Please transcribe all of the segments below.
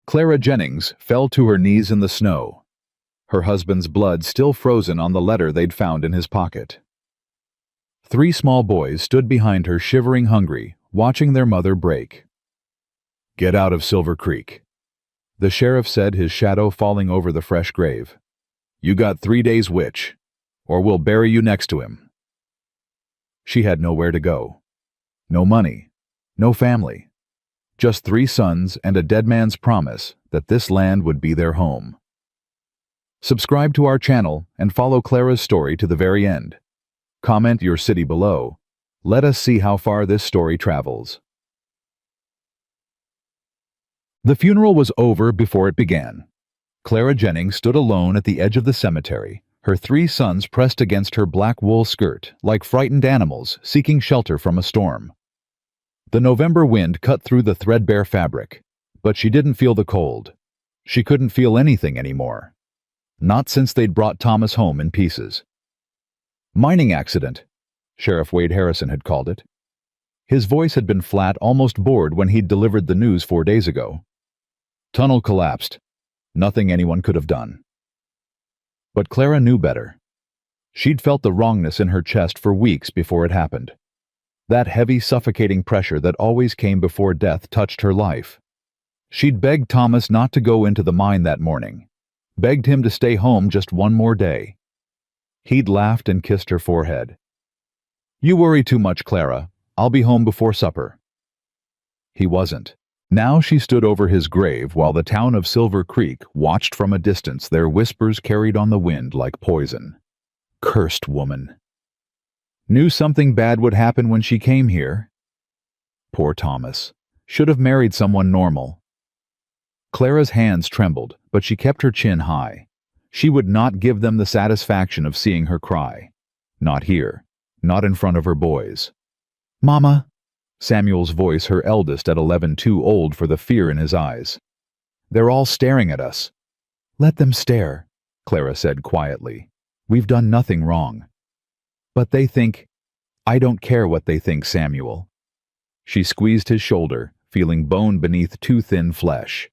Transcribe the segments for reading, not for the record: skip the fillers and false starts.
Clara Jennings fell to her knees in the snow, her husband's blood still frozen on the letter they'd found in his pocket. 3 small boys stood behind her, shivering, hungry, watching their mother break. "Get out of Silver Creek," the sheriff said, his shadow falling over the fresh grave. "You got 3 days, witch, or we'll bury you next to him." She had nowhere to go. No money, no family. Just 3 sons and a dead man's promise that this land would be their home. Subscribe to our channel and follow Clara's story to the very end. Comment your city below. Let us see how far this story travels. The funeral was over before it began. Clara Jennings stood alone at the edge of the cemetery, her 3 sons pressed against her black wool skirt like frightened animals seeking shelter from a storm. The November wind cut through the threadbare fabric, but she didn't feel the cold. She couldn't feel anything anymore. Not since they'd brought Thomas home in pieces. "Mining accident," Sheriff Wade Harrison had called it. His voice had been flat, almost bored when he'd delivered the news 4 days ago. "Tunnel collapsed. Nothing anyone could have done." But Clara knew better. She'd felt the wrongness in her chest for weeks before it happened. That heavy, suffocating pressure that always came before death touched her life. She'd begged Thomas not to go into the mine that morning, begged him to stay home just one more day. He'd laughed and kissed her forehead. "You worry too much, Clara. I'll be home before supper." He wasn't. Now she stood over his grave while the town of Silver Creek watched from a distance, their whispers carried on the wind like poison. Cursed woman. Knew something bad would happen when she came here. Poor Thomas. Should have married someone normal. Clara's hands trembled, but she kept her chin high. She would not give them the satisfaction of seeing her cry. Not here. Not in front of her boys. "Mama," Samuel's voice, her eldest at 11, too old for the fear in his eyes. "They're all staring at us." "Let them stare," Clara said quietly. "We've done nothing wrong." "But they think—" "I don't care what they think, Samuel." She squeezed his shoulder, feeling bone beneath too thin flesh.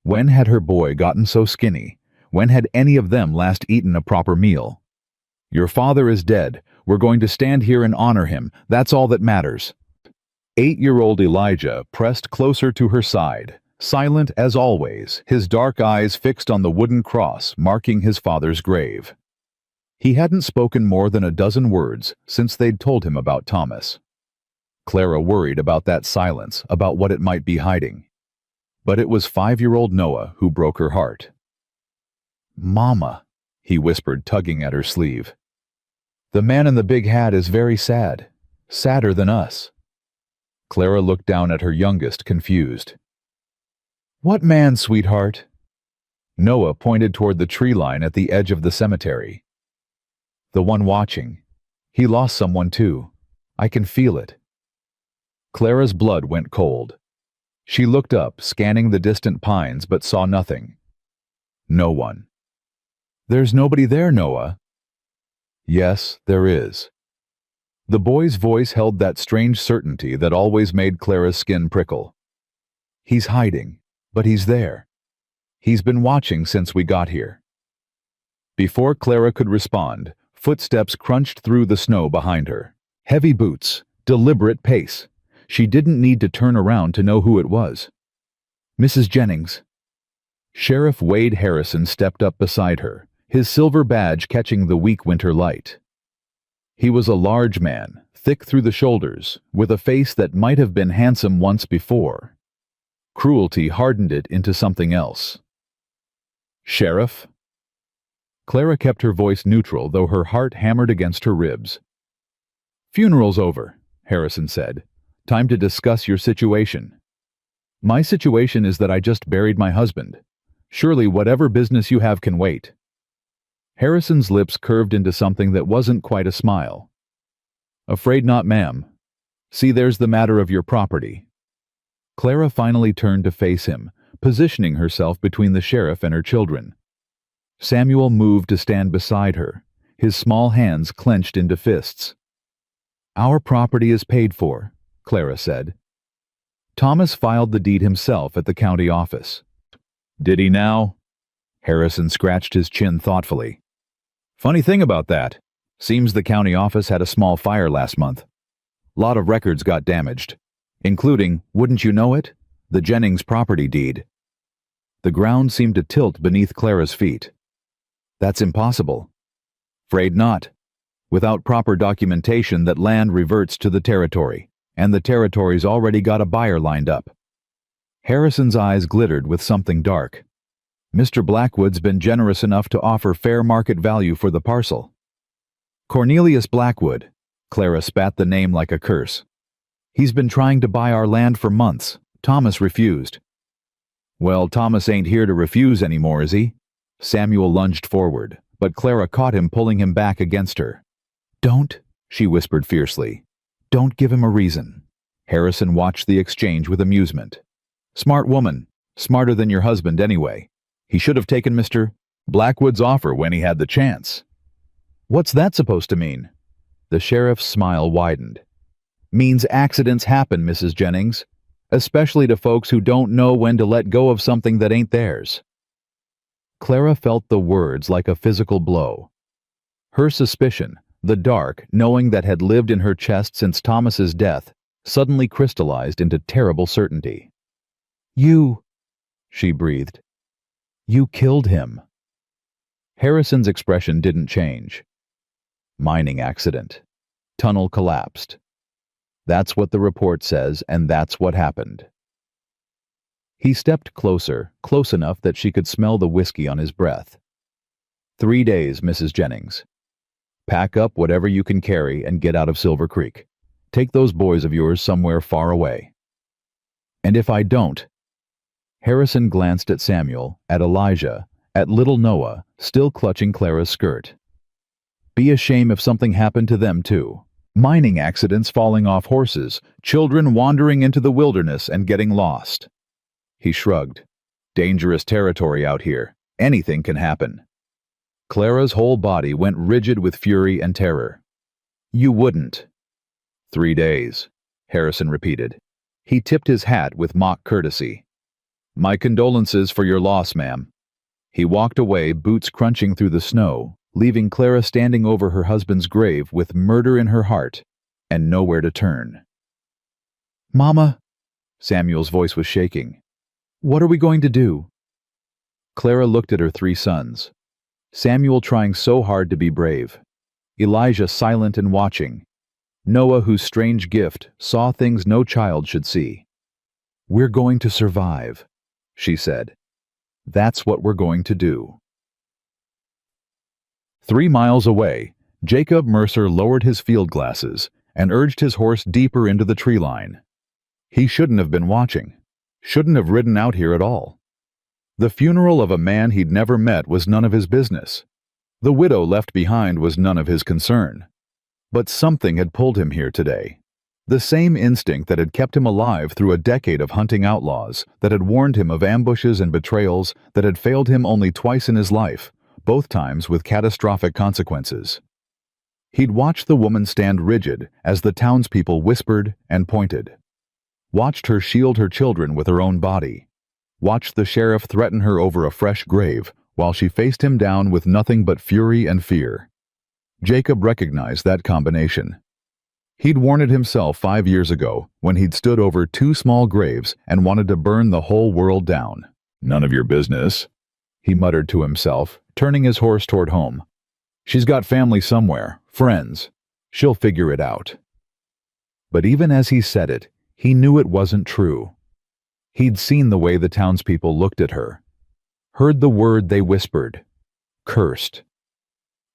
When had her boy gotten so skinny? When had any of them last eaten a proper meal? "Your father is dead. We're going to stand here and honor him. That's all that matters." 8-year-old Elijah pressed closer to her side, silent as always, his dark eyes fixed on the wooden cross marking his father's grave. He hadn't spoken more than a dozen words since they'd told him about Thomas. Clara worried about that silence, about what it might be hiding. But it was 5-year-old Noah who broke her heart. "Mama," he whispered, tugging at her sleeve. "The man in the big hat is very sad. Sadder than us." Clara looked down at her youngest, confused. "What man, sweetheart?" Noah pointed toward the tree line at the edge of the cemetery. "The one watching. He lost someone too. I can feel it." Clara's blood went cold. She looked up, scanning the distant pines, but saw nothing. No one. "There's nobody there, Noah." "Yes, there is." The boy's voice held that strange certainty that always made Clara's skin prickle. "He's hiding, but he's there. He's been watching since we got here." Before Clara could respond, footsteps crunched through the snow behind her. Heavy boots, deliberate pace. She didn't need to turn around to know who it was. "Mrs. Jennings." Sheriff Wade Harrison stepped up beside her, his silver badge catching the weak winter light. He was a large man, thick through the shoulders, with a face that might have been handsome once before. Cruelty hardened it into something else. "Sheriff?" Clara kept her voice neutral, though her heart hammered against her ribs. "Funeral's over," Harrison said. "Time to discuss your situation." "My situation is that I just buried my husband. Surely whatever business you have can wait." Harrison's lips curved into something that wasn't quite a smile. "Afraid not, ma'am. See, there's the matter of your property." Clara finally turned to face him, positioning herself between the sheriff and her children. Samuel moved to stand beside her, his small hands clenched into fists. "Our property is paid for," Clara said. "Thomas filed the deed himself at the county office. Did he now? Harrison scratched his chin thoughtfully. Funny thing about that. Seems the county office had a small fire last month. Lot of records got damaged, including, wouldn't you know it, the Jennings property deed. The ground seemed to tilt beneath Clara's feet. That's impossible. Afraid not. Without proper documentation, that land reverts to the territory, and the territory's already got a buyer lined up. Harrison's eyes glittered with something dark. Mr. Blackwood's been generous enough to offer fair market value for the parcel. Cornelius Blackwood. Clara spat the name like a curse. He's been trying to buy our land for months. Thomas refused. Well, Thomas ain't here to refuse anymore, is he? Samuel lunged forward, but Clara caught him, pulling him back against her. Don't, she whispered fiercely. Don't give him a reason. Harrison watched the exchange with amusement. Smart woman. Smarter than your husband anyway. He should have taken Mr. Blackwood's offer when he had the chance. What's that supposed to mean? The sheriff's smile widened. Means accidents happen, Mrs. Jennings, especially to folks who don't know when to let go of something that ain't theirs. Clara felt the words like a physical blow. Her suspicion, the dark knowing that had lived in her chest since Thomas's death, suddenly crystallized into terrible certainty. You, she breathed. You killed him. Harrison's expression didn't change. Mining accident. Tunnel collapsed. That's what the report says, and that's what happened. He stepped closer, close enough that she could smell the whiskey on his breath. 3 days, Mrs. Jennings. Pack up whatever you can carry and get out of Silver Creek. Take those boys of yours somewhere far away. And if I don't... Harrison glanced at Samuel, at Elijah, at little Noah, still clutching Clara's skirt. Be a shame if something happened to them too. Mining accidents, falling off horses, children wandering into the wilderness and getting lost. He shrugged. Dangerous territory out here. Anything can happen. Clara's whole body went rigid with fury and terror. You wouldn't. 3 days, Harrison repeated. He tipped his hat with mock courtesy. My condolences for your loss, ma'am. He walked away, boots crunching through the snow, leaving Clara standing over her husband's grave with murder in her heart and nowhere to turn. Mama, Samuel's voice was shaking. What are we going to do? Clara looked at her 3 sons. Samuel trying so hard to be brave. Elijah silent and watching. Noah, whose strange gift saw things no child should see. We're going to survive, she said. That's what we're going to do. 3 miles away, Jacob Mercer lowered his field glasses and urged his horse deeper into the tree line. He shouldn't have been watching. Shouldn't have ridden out here at all. The funeral of a man he'd never met was none of his business. The widow left behind was none of his concern. But something had pulled him here today. The same instinct that had kept him alive through a decade of hunting outlaws, that had warned him of ambushes and betrayals, that had failed him only twice in his life, both times with catastrophic consequences. He'd watched the woman stand rigid as the townspeople whispered and pointed. Watched her shield her children with her own body. Watched the sheriff threaten her over a fresh grave while she faced him down with nothing but fury and fear. Jacob recognized that combination. He'd worn it himself 5 years ago when he'd stood over 2 small graves and wanted to burn the whole world down. None of your business, he muttered to himself, turning his horse toward home. She's got family somewhere, friends. She'll figure it out. But even as he said it, he knew it wasn't true. He'd seen the way the townspeople looked at her, heard the word they whispered, cursed.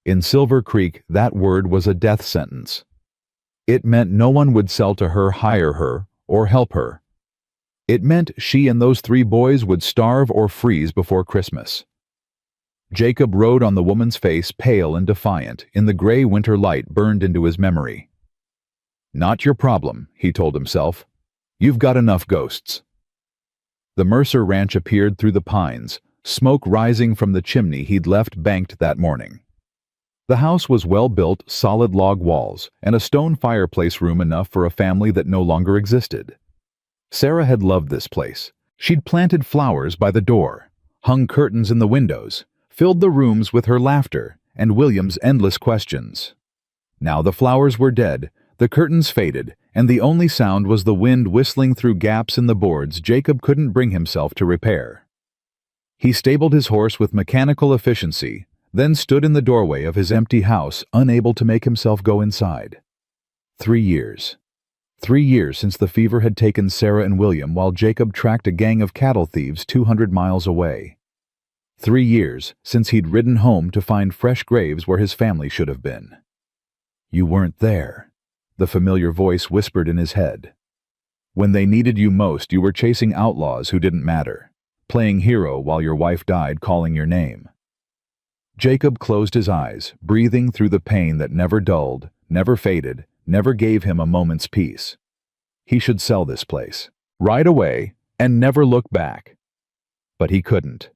In Silver Creek, that word was a death sentence. It meant no one would sell to her, hire her, or help her. It meant she and those 3 boys would starve or freeze before Christmas. Jacob rode on the woman's face, pale and defiant, in the gray winter light burned into his memory. Not your problem, he told himself. You've got enough ghosts. The Mercer ranch appeared through the pines, smoke rising from the chimney he'd left banked that morning. The house was well-built, solid log walls, and a stone fireplace, room enough for a family that no longer existed. Sarah had loved this place. She'd planted flowers by the door, hung curtains in the windows, filled the rooms with her laughter and William's endless questions. Now the flowers were dead, the curtains faded, and the only sound was the wind whistling through gaps in the boards Jacob couldn't bring himself to repair. He stabled his horse with mechanical efficiency, then stood in the doorway of his empty house, unable to make himself go inside. 3 years. 3 years since the fever had taken Sarah and William while Jacob tracked a gang of cattle thieves 200 miles away. 3 years since he'd ridden home to find fresh graves where his family should have been. "You weren't there," the familiar voice whispered in his head. "When they needed you most, you were chasing outlaws who didn't matter, playing hero while your wife died calling your name." Jacob closed his eyes, breathing through the pain that never dulled, never faded, never gave him a moment's peace. He should sell this place, right away, and never look back. But he couldn't.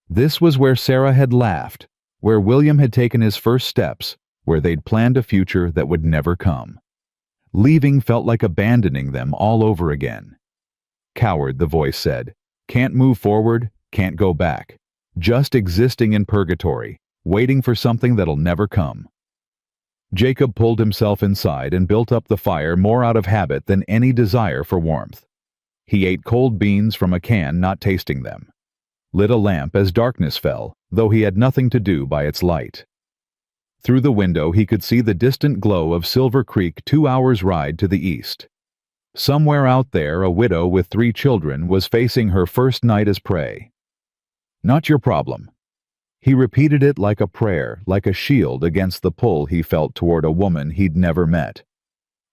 This was where Sarah had laughed, where William had taken his first steps, where they'd planned a future that would never come. Leaving felt like abandoning them all over again. "Coward," the voice said. "Can't move forward, can't go back. Just existing in purgatory, waiting for something that'll never come." Jacob pulled himself inside and built up the fire more out of habit than any desire for warmth. He ate cold beans from a can, not tasting them. Lit a lamp as darkness fell, though he had nothing to do by its light. Through the window he could see the distant glow of Silver Creek 2 hours' ride to the east. Somewhere out there a widow with 3 children was facing her first night as prey. "Not your problem." He repeated it like a prayer, like a shield against the pull he felt toward a woman he'd never met.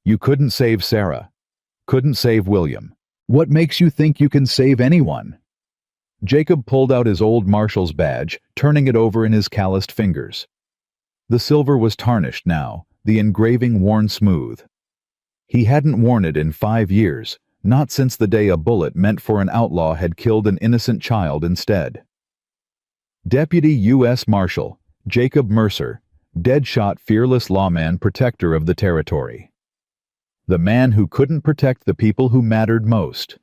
"You couldn't save Sarah. Couldn't save William. What makes you think you can save anyone?" Jacob pulled out his old marshal's badge, turning it over in his calloused fingers. The silver was tarnished now, the engraving worn smooth. He hadn't worn it in 5 years, not since the day a bullet meant for an outlaw had killed an innocent child instead. Deputy U.S. Marshal Jacob Mercer, dead-shot fearless lawman protector of the territory. The man who couldn't protect the people who mattered most.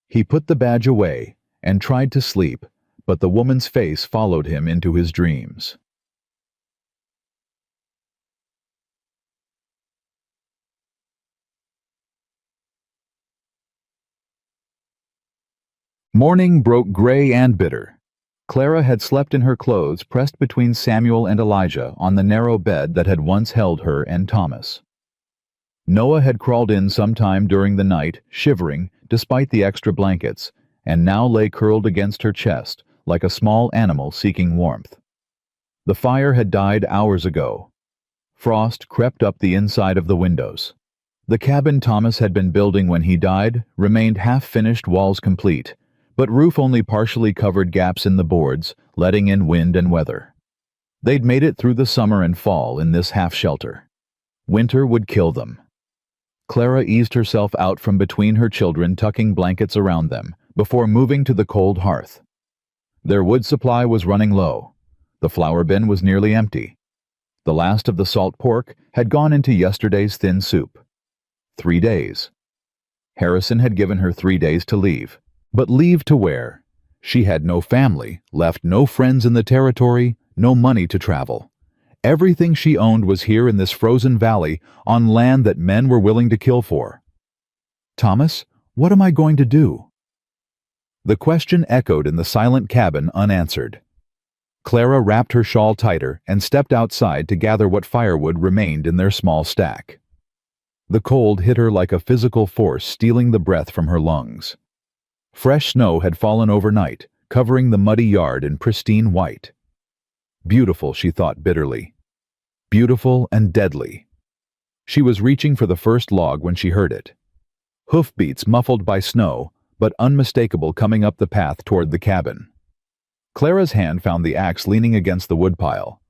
He put the badge away and tried to sleep, but the woman's face followed him into his dreams. Morning broke gray and bitter. Clara had slept in her clothes pressed between Samuel and Elijah on the narrow bed that had once held her and Thomas. Noah had crawled in sometime during the night, shivering despite the extra blankets, and now lay curled against her chest like a small animal seeking warmth. The fire had died hours ago. Frost crept up the inside of the windows. The cabin Thomas had been building when he died remained half-finished, walls complete, but roof only partially covered gaps in the boards, letting in wind and weather. They'd made it through the summer and fall in this half-shelter. Winter would kill them. Clara eased herself out from between her children, tucking blankets around them, before moving to the cold hearth. Their wood supply was running low. The flour bin was nearly empty. The last of the salt pork had gone into yesterday's thin soup. 3 days. Harrison had given her 3 days to leave. But leave to where? She had no family, left no friends in the territory, no money to travel. Everything she owned was here in this frozen valley, on land that men were willing to kill for. "Thomas, what am I going to do?" The question echoed in the silent cabin unanswered. Clara wrapped her shawl tighter and stepped outside to gather what firewood remained in their small stack. The cold hit her like a physical force, stealing the breath from her lungs. Fresh snow had fallen overnight, covering the muddy yard in pristine white. Beautiful, she thought bitterly. Beautiful and deadly. She was reaching for the first log when she heard it. Hoofbeats muffled by snow, but unmistakable, coming up the path toward the cabin. Clara's hand found the axe leaning against the woodpile.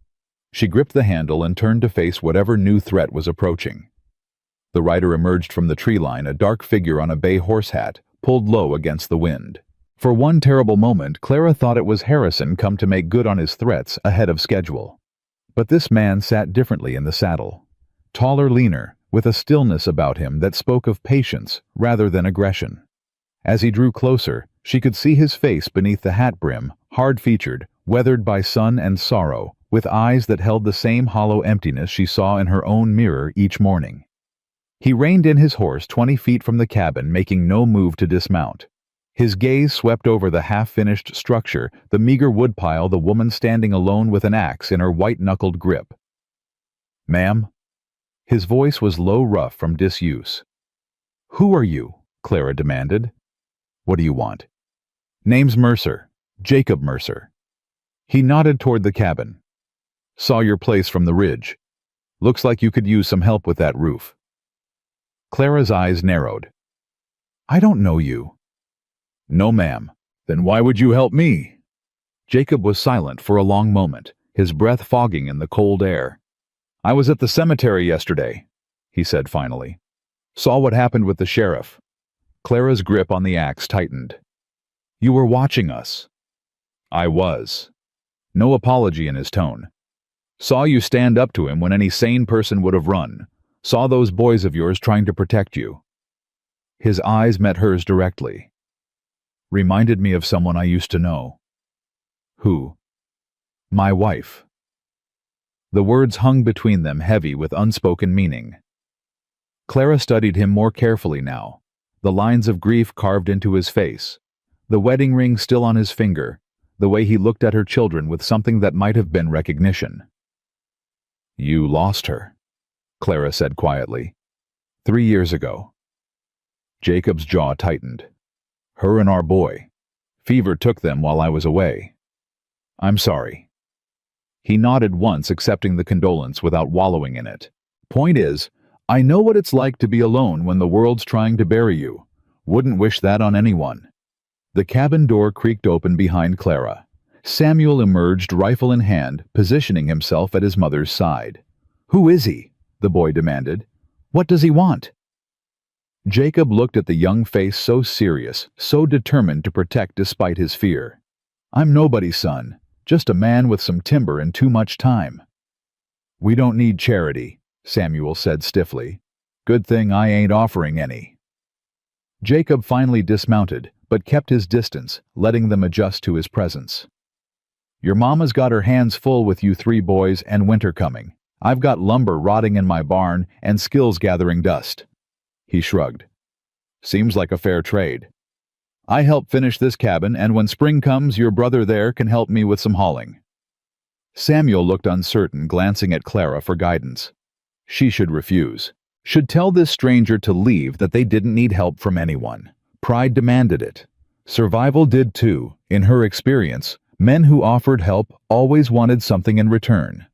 She gripped the handle and turned to face whatever new threat was approaching. The rider emerged from the tree line, a dark figure on a bay horse hat, pulled low against the wind. For one terrible moment, Clara thought it was Harrison come to make good on his threats ahead of schedule. But this man sat differently in the saddle. Taller, leaner, with a stillness about him that spoke of patience rather than aggression. As he drew closer, She could see his face beneath the hat brim, hard-featured, weathered by sun and sorrow, with eyes that held the same hollow emptiness she saw in her own mirror each morning. He reined in his horse 20 feet from the cabin, making no move to dismount. His gaze swept over the half-finished structure, the meager woodpile, the woman standing alone with an axe in her white-knuckled grip. "Ma'am?" His voice was low, rough from disuse. "Who are you?" Clara demanded. "What do you want?" "Name's Mercer. Jacob Mercer." He nodded toward the cabin. "Saw your place from the ridge. Looks like you could use some help with that roof." Clara's eyes narrowed. "I don't know you." "No, ma'am. Then why would you help me?" Jacob was silent for a long moment, his breath fogging in the cold air. "I was at the cemetery yesterday," he said finally. "Saw what happened with the sheriff." Clara's grip on the axe tightened. "You were watching us." "I was." No apology in his tone. "Saw you stand up to him when any sane person would have run. Saw those boys of yours trying to protect you." His eyes met hers directly. "Reminded me of someone I used to know." "Who?" "My wife." The words hung between them, heavy with unspoken meaning. Clara studied him more carefully now, the lines of grief carved into his face, the wedding ring still on his finger, the way he looked at her children with something that might have been recognition. "You lost her," Clara said quietly. 3 years ago." Jacob's jaw tightened. "Her and our boy. Fever took them while I was away. I'm sorry." He nodded once, accepting the condolence without wallowing in it. "Point is, I know what it's like to be alone when the world's trying to bury you. Wouldn't wish that on anyone." The cabin door creaked open behind Clara. Samuel emerged, rifle in hand, positioning himself at his mother's side. "Who is he?" the boy demanded. "What does he want?" Jacob looked at the young face, so serious, so determined to protect despite his fear. "I'm nobody's son, just a man with some timber and too much time." "We don't need charity," Samuel said stiffly. "Good thing I ain't offering any." Jacob finally dismounted, but kept his distance, letting them adjust to his presence. "Your mama's got her hands full with you 3 boys and winter coming. I've got lumber rotting in my barn and skills gathering dust." He shrugged. "Seems like a fair trade. I help finish this cabin, and when spring comes, your brother there can help me with some hauling." Samuel looked uncertain, glancing at Clara for guidance. She should refuse. Should tell this stranger to leave, that they didn't need help from anyone. Pride demanded it. Survival did too. In her experience, men who offered help always wanted something in return.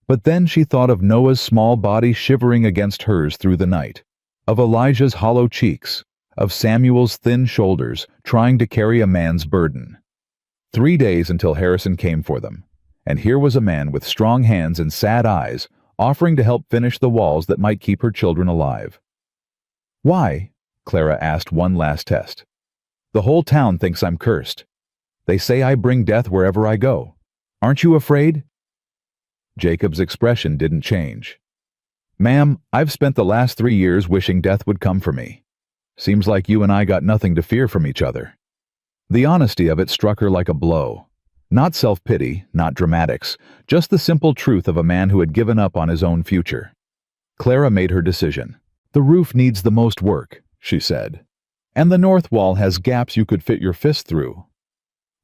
But then she thought of Noah's small body shivering against hers through the night, of Elijah's hollow cheeks, of Samuel's thin shoulders trying to carry a man's burden. 3 days until Harrison came for them, and here was a man with strong hands and sad eyes offering to help finish the walls that might keep her children alive. "Why?" Clara asked one last test. "The whole town thinks I'm cursed. They say I bring death wherever I go. Aren't you afraid?" Jacob's expression didn't change. "Ma'am, I've spent the last 3 years wishing death would come for me. Seems like you and I got nothing to fear from each other." The honesty of it struck her like a blow. Not self-pity, not dramatics, just the simple truth of a man who had given up on his own future. Clara made her decision. "The roof needs the most work," she said. "And the north wall has gaps you could fit your fist through."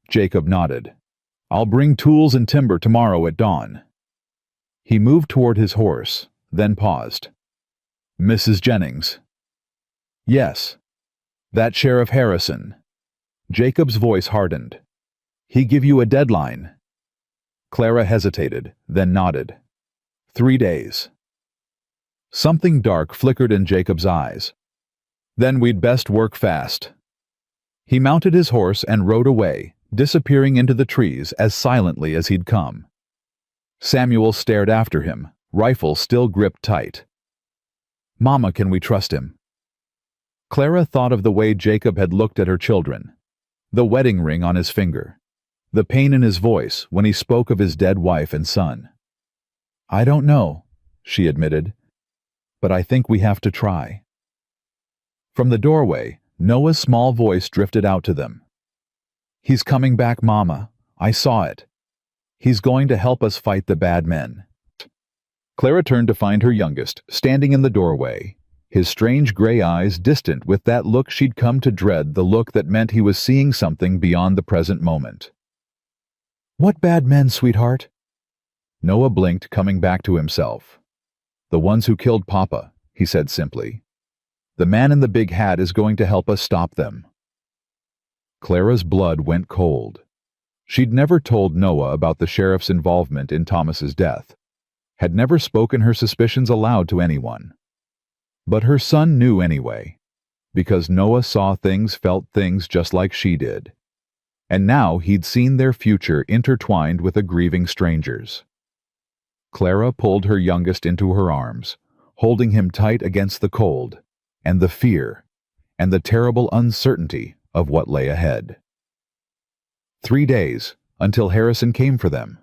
Jacob nodded. "I'll bring tools and timber tomorrow at dawn." He moved toward his horse, then paused. "Mrs. Jennings?" "Yes." "That Sheriff Harrison?" Jacob's voice hardened. "He give you a deadline?" Clara hesitated, then nodded. 3 days. Something dark flickered in Jacob's eyes. "Then we'd best work fast." He mounted his horse and rode away, disappearing into the trees as silently as he'd come. Samuel stared after him, rifle still gripped tight. "Mama, can we trust him?" Clara thought of the way Jacob had looked at her children, the wedding ring on his finger, the pain in his voice when he spoke of his dead wife and son. "I don't know," she admitted, "but I think we have to try." From the doorway, Noah's small voice drifted out to them. "He's coming back, Mama. I saw it. He's going to help us fight the bad men." Clara turned to find her youngest, standing in the doorway, his strange gray eyes distant with that look she'd come to dread, the look that meant he was seeing something beyond the present moment. "What bad men, sweetheart?" Noah blinked, coming back to himself. "The ones who killed Papa," he said simply. "The man in the big hat is going to help us stop them." Clara's blood went cold. She'd never told Noah about the sheriff's involvement in Thomas's death, had never spoken her suspicions aloud to anyone. But her son knew anyway, because Noah saw things, felt things just like she did. And now he'd seen their future intertwined with a grieving stranger's. Clara pulled her youngest into her arms, holding him tight against the cold, and the fear, and the terrible uncertainty of what lay ahead. 3 days, until Harrison came for them.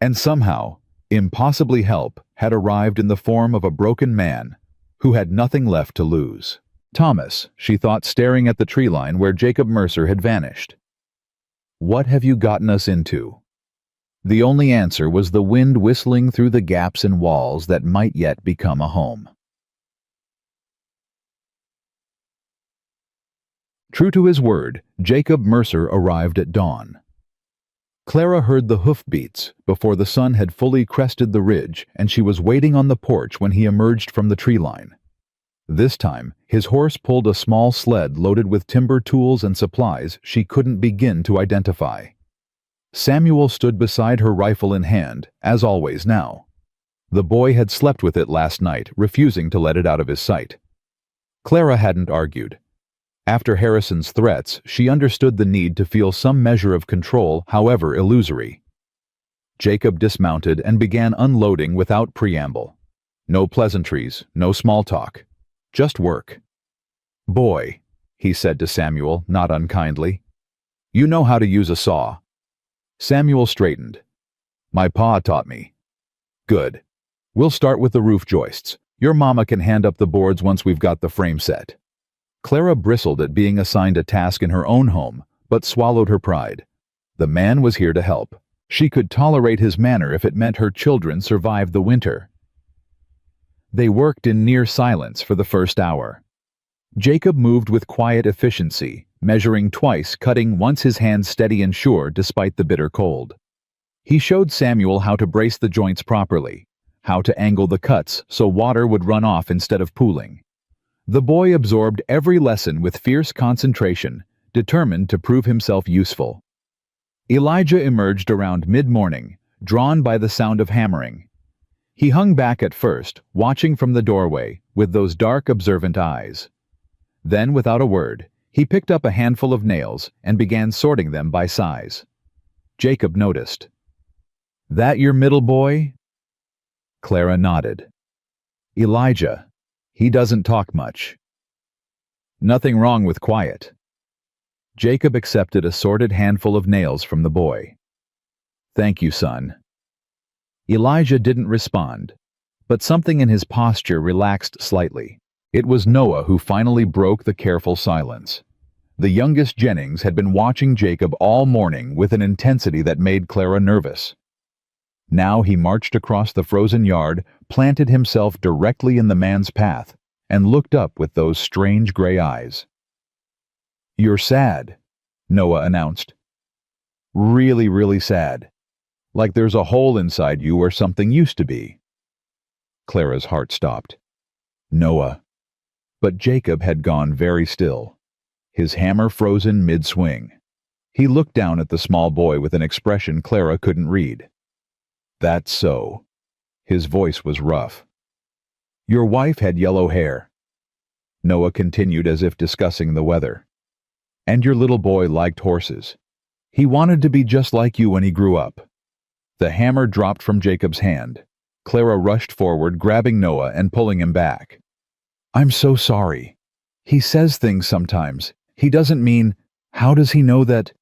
And somehow, impossibly help had arrived in the form of a broken man who had nothing left to lose. Thomas, she thought, staring at the tree line where Jacob Mercer had vanished. What have you gotten us into? The only answer was the wind whistling through the gaps in walls that might yet become a home. True to his word, Jacob Mercer arrived at dawn. Clara heard the hoofbeats before the sun had fully crested the ridge, and she was waiting on the porch when he emerged from the tree line. This time, his horse pulled a small sled loaded with timber tools and supplies she couldn't begin to identify. Samuel stood beside her, rifle in hand, as always now. The boy had slept with it last night, refusing to let it out of his sight. Clara hadn't argued. After Harrison's threats, she understood the need to feel some measure of control, however illusory. Jacob dismounted and began unloading without preamble. No pleasantries, no small talk. Just work. "Boy," he said to Samuel, not unkindly, "you know how to use a saw." Samuel straightened. "My pa taught me." "Good. We'll start with the roof joists. Your mama can hand up the boards once we've got the frame set." Clara bristled at being assigned a task in her own home, but swallowed her pride. The man was here to help. She could tolerate his manner if it meant her children survived the winter. They worked in near silence for the first hour. Jacob moved with quiet efficiency, measuring twice, cutting once, his hands steady and sure despite the bitter cold. He showed Samuel how to brace the joints properly, how to angle the cuts so water would run off instead of pooling. The boy absorbed every lesson with fierce concentration, determined to prove himself useful. Elijah emerged around mid-morning, drawn by the sound of hammering. He hung back at first, watching from the doorway, with those dark, observant eyes. Then, without a word, he picked up a handful of nails and began sorting them by size. Jacob noticed. "That your middle boy?" Clara nodded. "Elijah. He doesn't talk much." "Nothing wrong with quiet." Jacob accepted a sorted handful of nails from the boy. "Thank you, son." Elijah didn't respond, but something in his posture relaxed slightly. It was Noah who finally broke the careful silence. The youngest Jennings had been watching Jacob all morning with an intensity that made Clara nervous. Now he marched across the frozen yard, planted himself directly in the man's path, and looked up with those strange gray eyes. "You're sad," Noah announced. "Really, really sad. Like there's a hole inside you where something used to be." Clara's heart stopped. Noah. But Jacob had gone very still, his hammer frozen mid-swing. He looked down at the small boy with an expression Clara couldn't read. "That's so." His voice was rough. "Your wife had yellow hair." Noah continued as if discussing the weather. "And your little boy liked horses. He wanted to be just like you when he grew up." The hammer dropped from Jacob's hand. Clara rushed forward, grabbing Noah and pulling him back. "I'm so sorry. He says things sometimes. He doesn't mean, how does he know that?"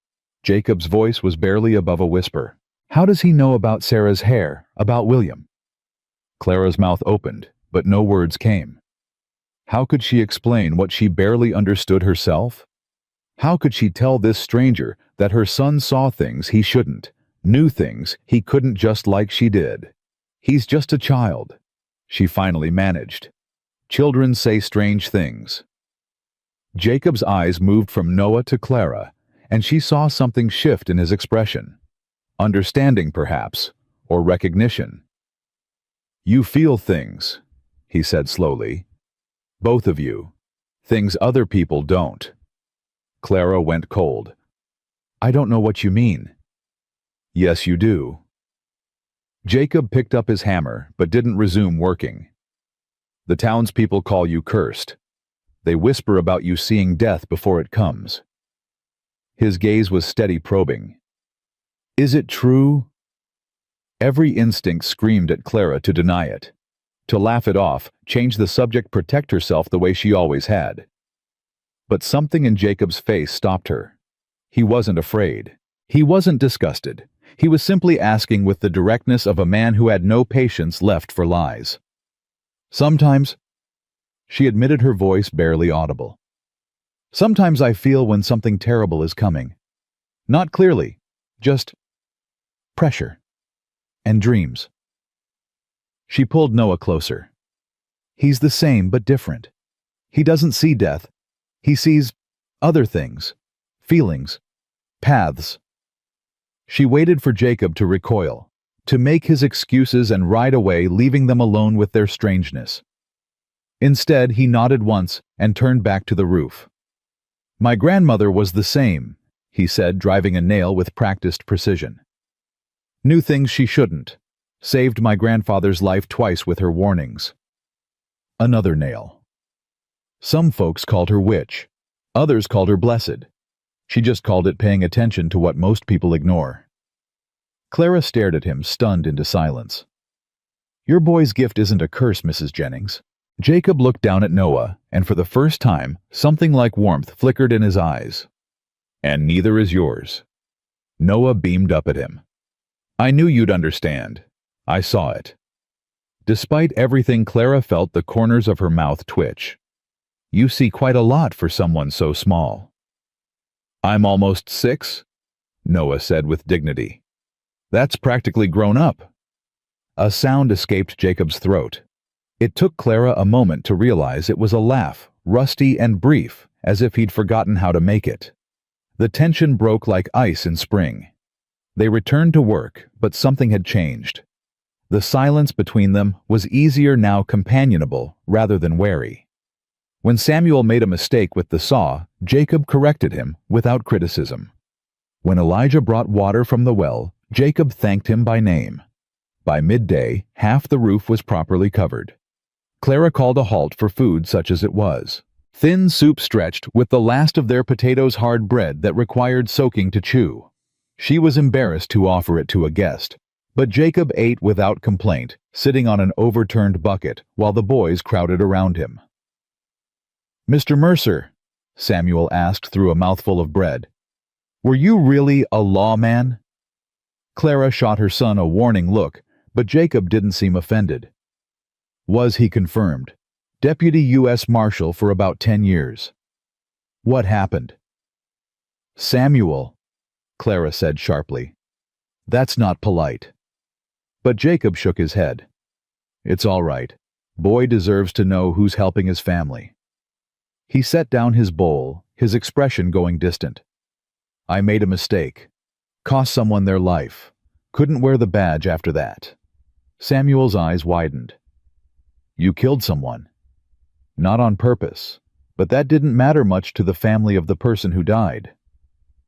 Jacob's voice was barely above a whisper. "How does he know about Sarah's hair, about William?" Clara's mouth opened, but no words came. How could she explain what she barely understood herself? How could she tell this stranger that her son saw things he shouldn't, knew things he couldn't just like she did? He's just a child. She finally managed. Children say strange things. Jacob's eyes moved from Noah to Clara, and she saw something shift in his expression. Understanding, perhaps, or recognition. You feel things, he said slowly. Both of you. Things other people don't. Clara went cold. I don't know what you mean. Yes, you do. Jacob picked up his hammer, but didn't resume working. The townspeople call you cursed. They whisper about you seeing death before it comes. His gaze was steady, probing. Is it true? Every instinct screamed at Clara to deny it. To laugh it off, change the subject, protect herself the way she always had. But something in Jacob's face stopped her. He wasn't afraid. He wasn't disgusted. He was simply asking with the directness of a man who had no patience left for lies. Sometimes, she admitted, her voice barely audible. Sometimes I feel when something terrible is coming. Not clearly, just pressure and dreams. She pulled Noah closer. He's the same but different. He doesn't see death. He sees other things, feelings, paths. She waited for Jacob to recoil, to make his excuses and ride away, leaving them alone with their strangeness. Instead, he nodded once and turned back to the roof. My grandmother was the same, he said, driving a nail with practiced precision. Knew things she shouldn't. Saved my grandfather's life twice with her warnings. Another nail. Some folks called her witch. Others called her blessed. She just called it paying attention to what most people ignore. Clara stared at him, stunned into silence. Your boy's gift isn't a curse, Mrs. Jennings. Jacob looked down at Noah, and for the first time, something like warmth flickered in his eyes. And neither is yours. Noah beamed up at him. I knew you'd understand. I saw it. Despite everything, Clara felt the corners of her mouth twitch. You see quite a lot for someone so small. I'm almost 6, Noah said with dignity. That's practically grown up. A sound escaped Jacob's throat. It took Clara a moment to realize it was a laugh, rusty and brief, as if he'd forgotten how to make it. The tension broke like ice in spring. They returned to work, but something had changed. The silence between them was easier now, companionable rather than wary. When Samuel made a mistake with the saw, Jacob corrected him without criticism. When Elijah brought water from the well, Jacob thanked him by name. By midday, half the roof was properly covered. Clara called a halt for food such as it was. Thin soup stretched with the last of their potatoes, hard bread that required soaking to chew. She was embarrassed to offer it to a guest, but Jacob ate without complaint, sitting on an overturned bucket while the boys crowded around him. Mr. Mercer, Samuel asked through a mouthful of bread, were you really a lawman? Clara shot her son a warning look, but Jacob didn't seem offended. Was, he confirmed. Deputy U.S. Marshal for about 10 years. What happened? Samuel, Clara said sharply. That's not polite. But Jacob shook his head. It's all right. Boy deserves to know who's helping his family. He set down his bowl, his expression going distant. I made a mistake. Cost someone their life. Couldn't wear the badge after that. Samuel's eyes widened. You killed someone. Not on purpose, but that didn't matter much to the family of the person who died.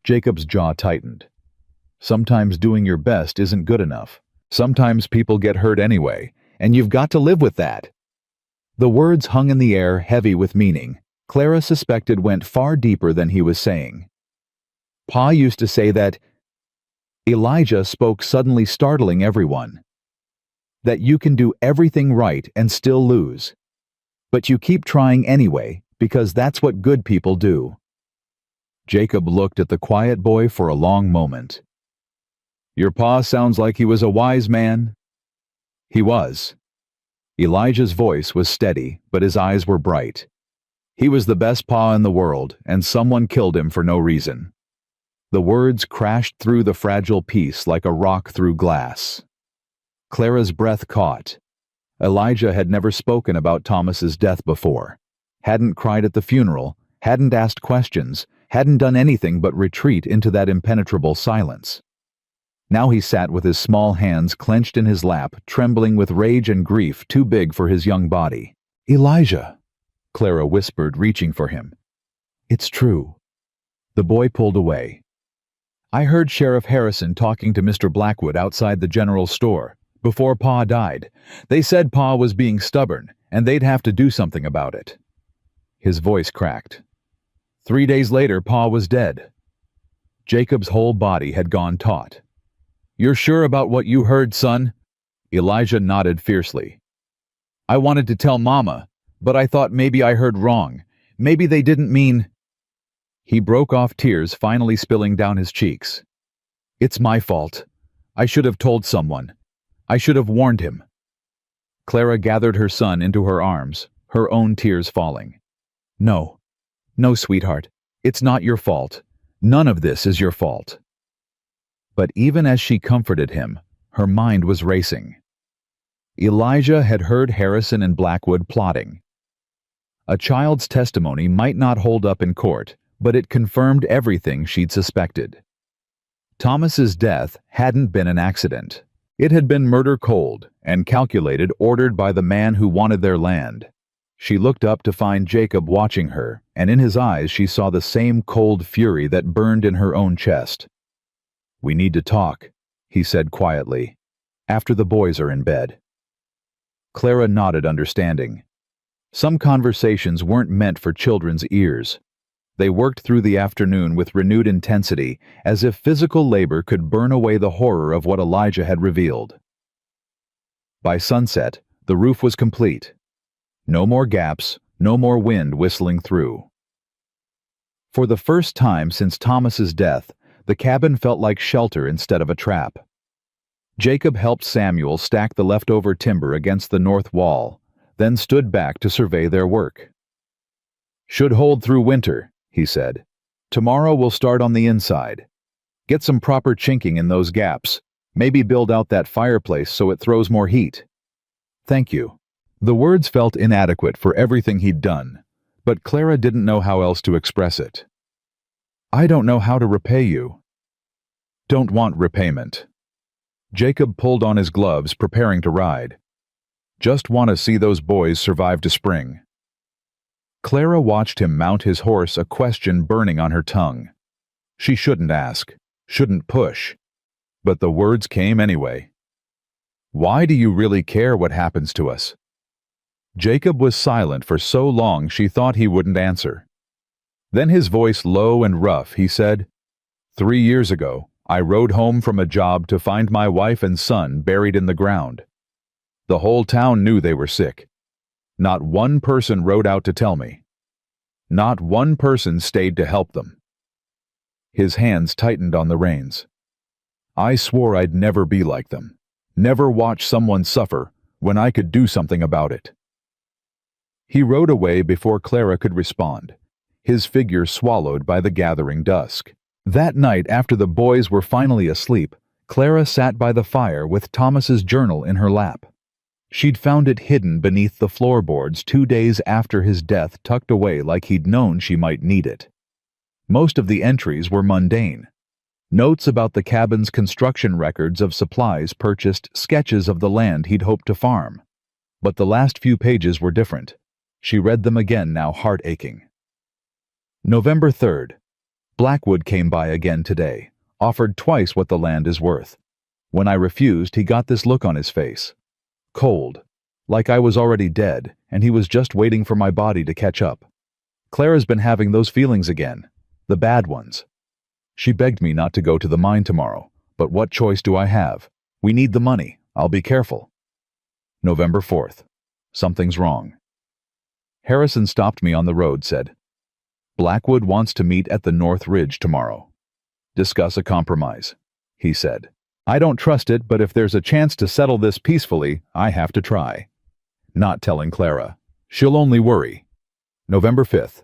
Jacob's jaw tightened. Sometimes doing your best isn't good enough. Sometimes people get hurt anyway, and you've got to live with that. The words hung in the air, heavy with meaning. Clara suspected went far deeper than he was saying. Pa used to say that. Elijah spoke, suddenly startling everyone. That you can do everything right and still lose. But you keep trying anyway, because that's what good people do. Jacob looked at the quiet boy for a long moment. Your pa sounds like he was a wise man. He was. Elijah's voice was steady, but his eyes were bright. He was the best pa in the world, and someone killed him for no reason. The words crashed through the fragile peace like a rock through glass. Clara's breath caught. Elijah had never spoken about Thomas's death before, hadn't cried at the funeral, hadn't asked questions, hadn't done anything but retreat into that impenetrable silence. Now he sat with his small hands clenched in his lap, trembling with rage and grief too big for his young body. "Elijah," Clara whispered, reaching for him. "It's true." The boy pulled away. "I heard Sheriff Harrison talking to Mr. Blackwood outside the general store, before Pa died. They said Pa was being stubborn, and they'd have to do something about it." His voice cracked. 3 days later, Pa was dead. Jacob's whole body had gone taut. "You're sure about what you heard, son?" Elijah nodded fiercely. "I wanted to tell Mama, but I thought maybe I heard wrong. Maybe they didn't mean—" He broke off, tears finally spilling down his cheeks. "It's my fault. I should have told someone. I should have warned him." Clara gathered her son into her arms, her own tears falling. "No, no, sweetheart. It's not your fault. None of this is your fault." But even as she comforted him, her mind was racing. Elijah had heard Harrison and Blackwood plotting. A child's testimony might not hold up in court, but it confirmed everything she'd suspected. Thomas's death hadn't been an accident. It had been murder cold and calculated, ordered by the man who wanted their land. She looked up to find Jacob watching her, and in his eyes she saw the same cold fury that burned in her own chest. "We need to talk," he said quietly, "after the boys are in bed." Clara nodded, understanding. Some conversations weren't meant for children's ears. They worked through the afternoon with renewed intensity, as if physical labor could burn away the horror of what Elijah had revealed. By sunset, the roof was complete. No more gaps, no more wind whistling through. For the first time since Thomas's death, the cabin felt like shelter instead of a trap. Jacob helped Samuel stack the leftover timber against the north wall, then stood back to survey their work. "Should hold through winter," he said. "Tomorrow we'll start on the inside. Get some proper chinking in those gaps, maybe build out that fireplace so it throws more heat." "Thank you." The words felt inadequate for everything he'd done, but Clara didn't know how else to express it. "I don't know how to repay you." "Don't want repayment." Jacob pulled on his gloves, preparing to ride. "Just want to see those boys survive to spring." Clara watched him mount his horse, a question burning on her tongue. She shouldn't ask, shouldn't push, but the words came anyway. "Why do you really care what happens to us?" Jacob was silent for so long she thought he wouldn't answer. Then his voice low and rough, he said, 3 years ago, I rode home from a job to find my wife and son buried in the ground. The whole town knew they were sick. Not one person rode out to tell me. Not one person stayed to help them." His hands tightened on the reins. "I swore I'd never be like them, never watch someone suffer when I could do something about it." He rode away before Clara could respond, his figure swallowed by the gathering dusk. That night, after the boys were finally asleep, Clara sat by the fire with Thomas's journal in her lap. She'd found it hidden beneath the floorboards 2 days after his death, tucked away like he'd known she might need it. Most of the entries were mundane. Notes about the cabin's construction, records of supplies purchased, sketches of the land he'd hoped to farm. But the last few pages were different. She read them again, now heart aching. November 3rd. Blackwood came by again today, offered twice what the land is worth. When I refused, he got this look on his face. Cold, like I was already dead, and he was just waiting for my body to catch up. Clara's been having those feelings again, the bad ones. She begged me not to go to the mine tomorrow, but what choice do I have? We need the money. I'll be careful. November 4th. Something's wrong. Harrison stopped me on the road, said, "Blackwood wants to meet at the North Ridge tomorrow. Discuss a compromise," he said. "I don't trust it, but if there's a chance to settle this peacefully, I have to try." Not telling Clara. She'll only worry. November 5th.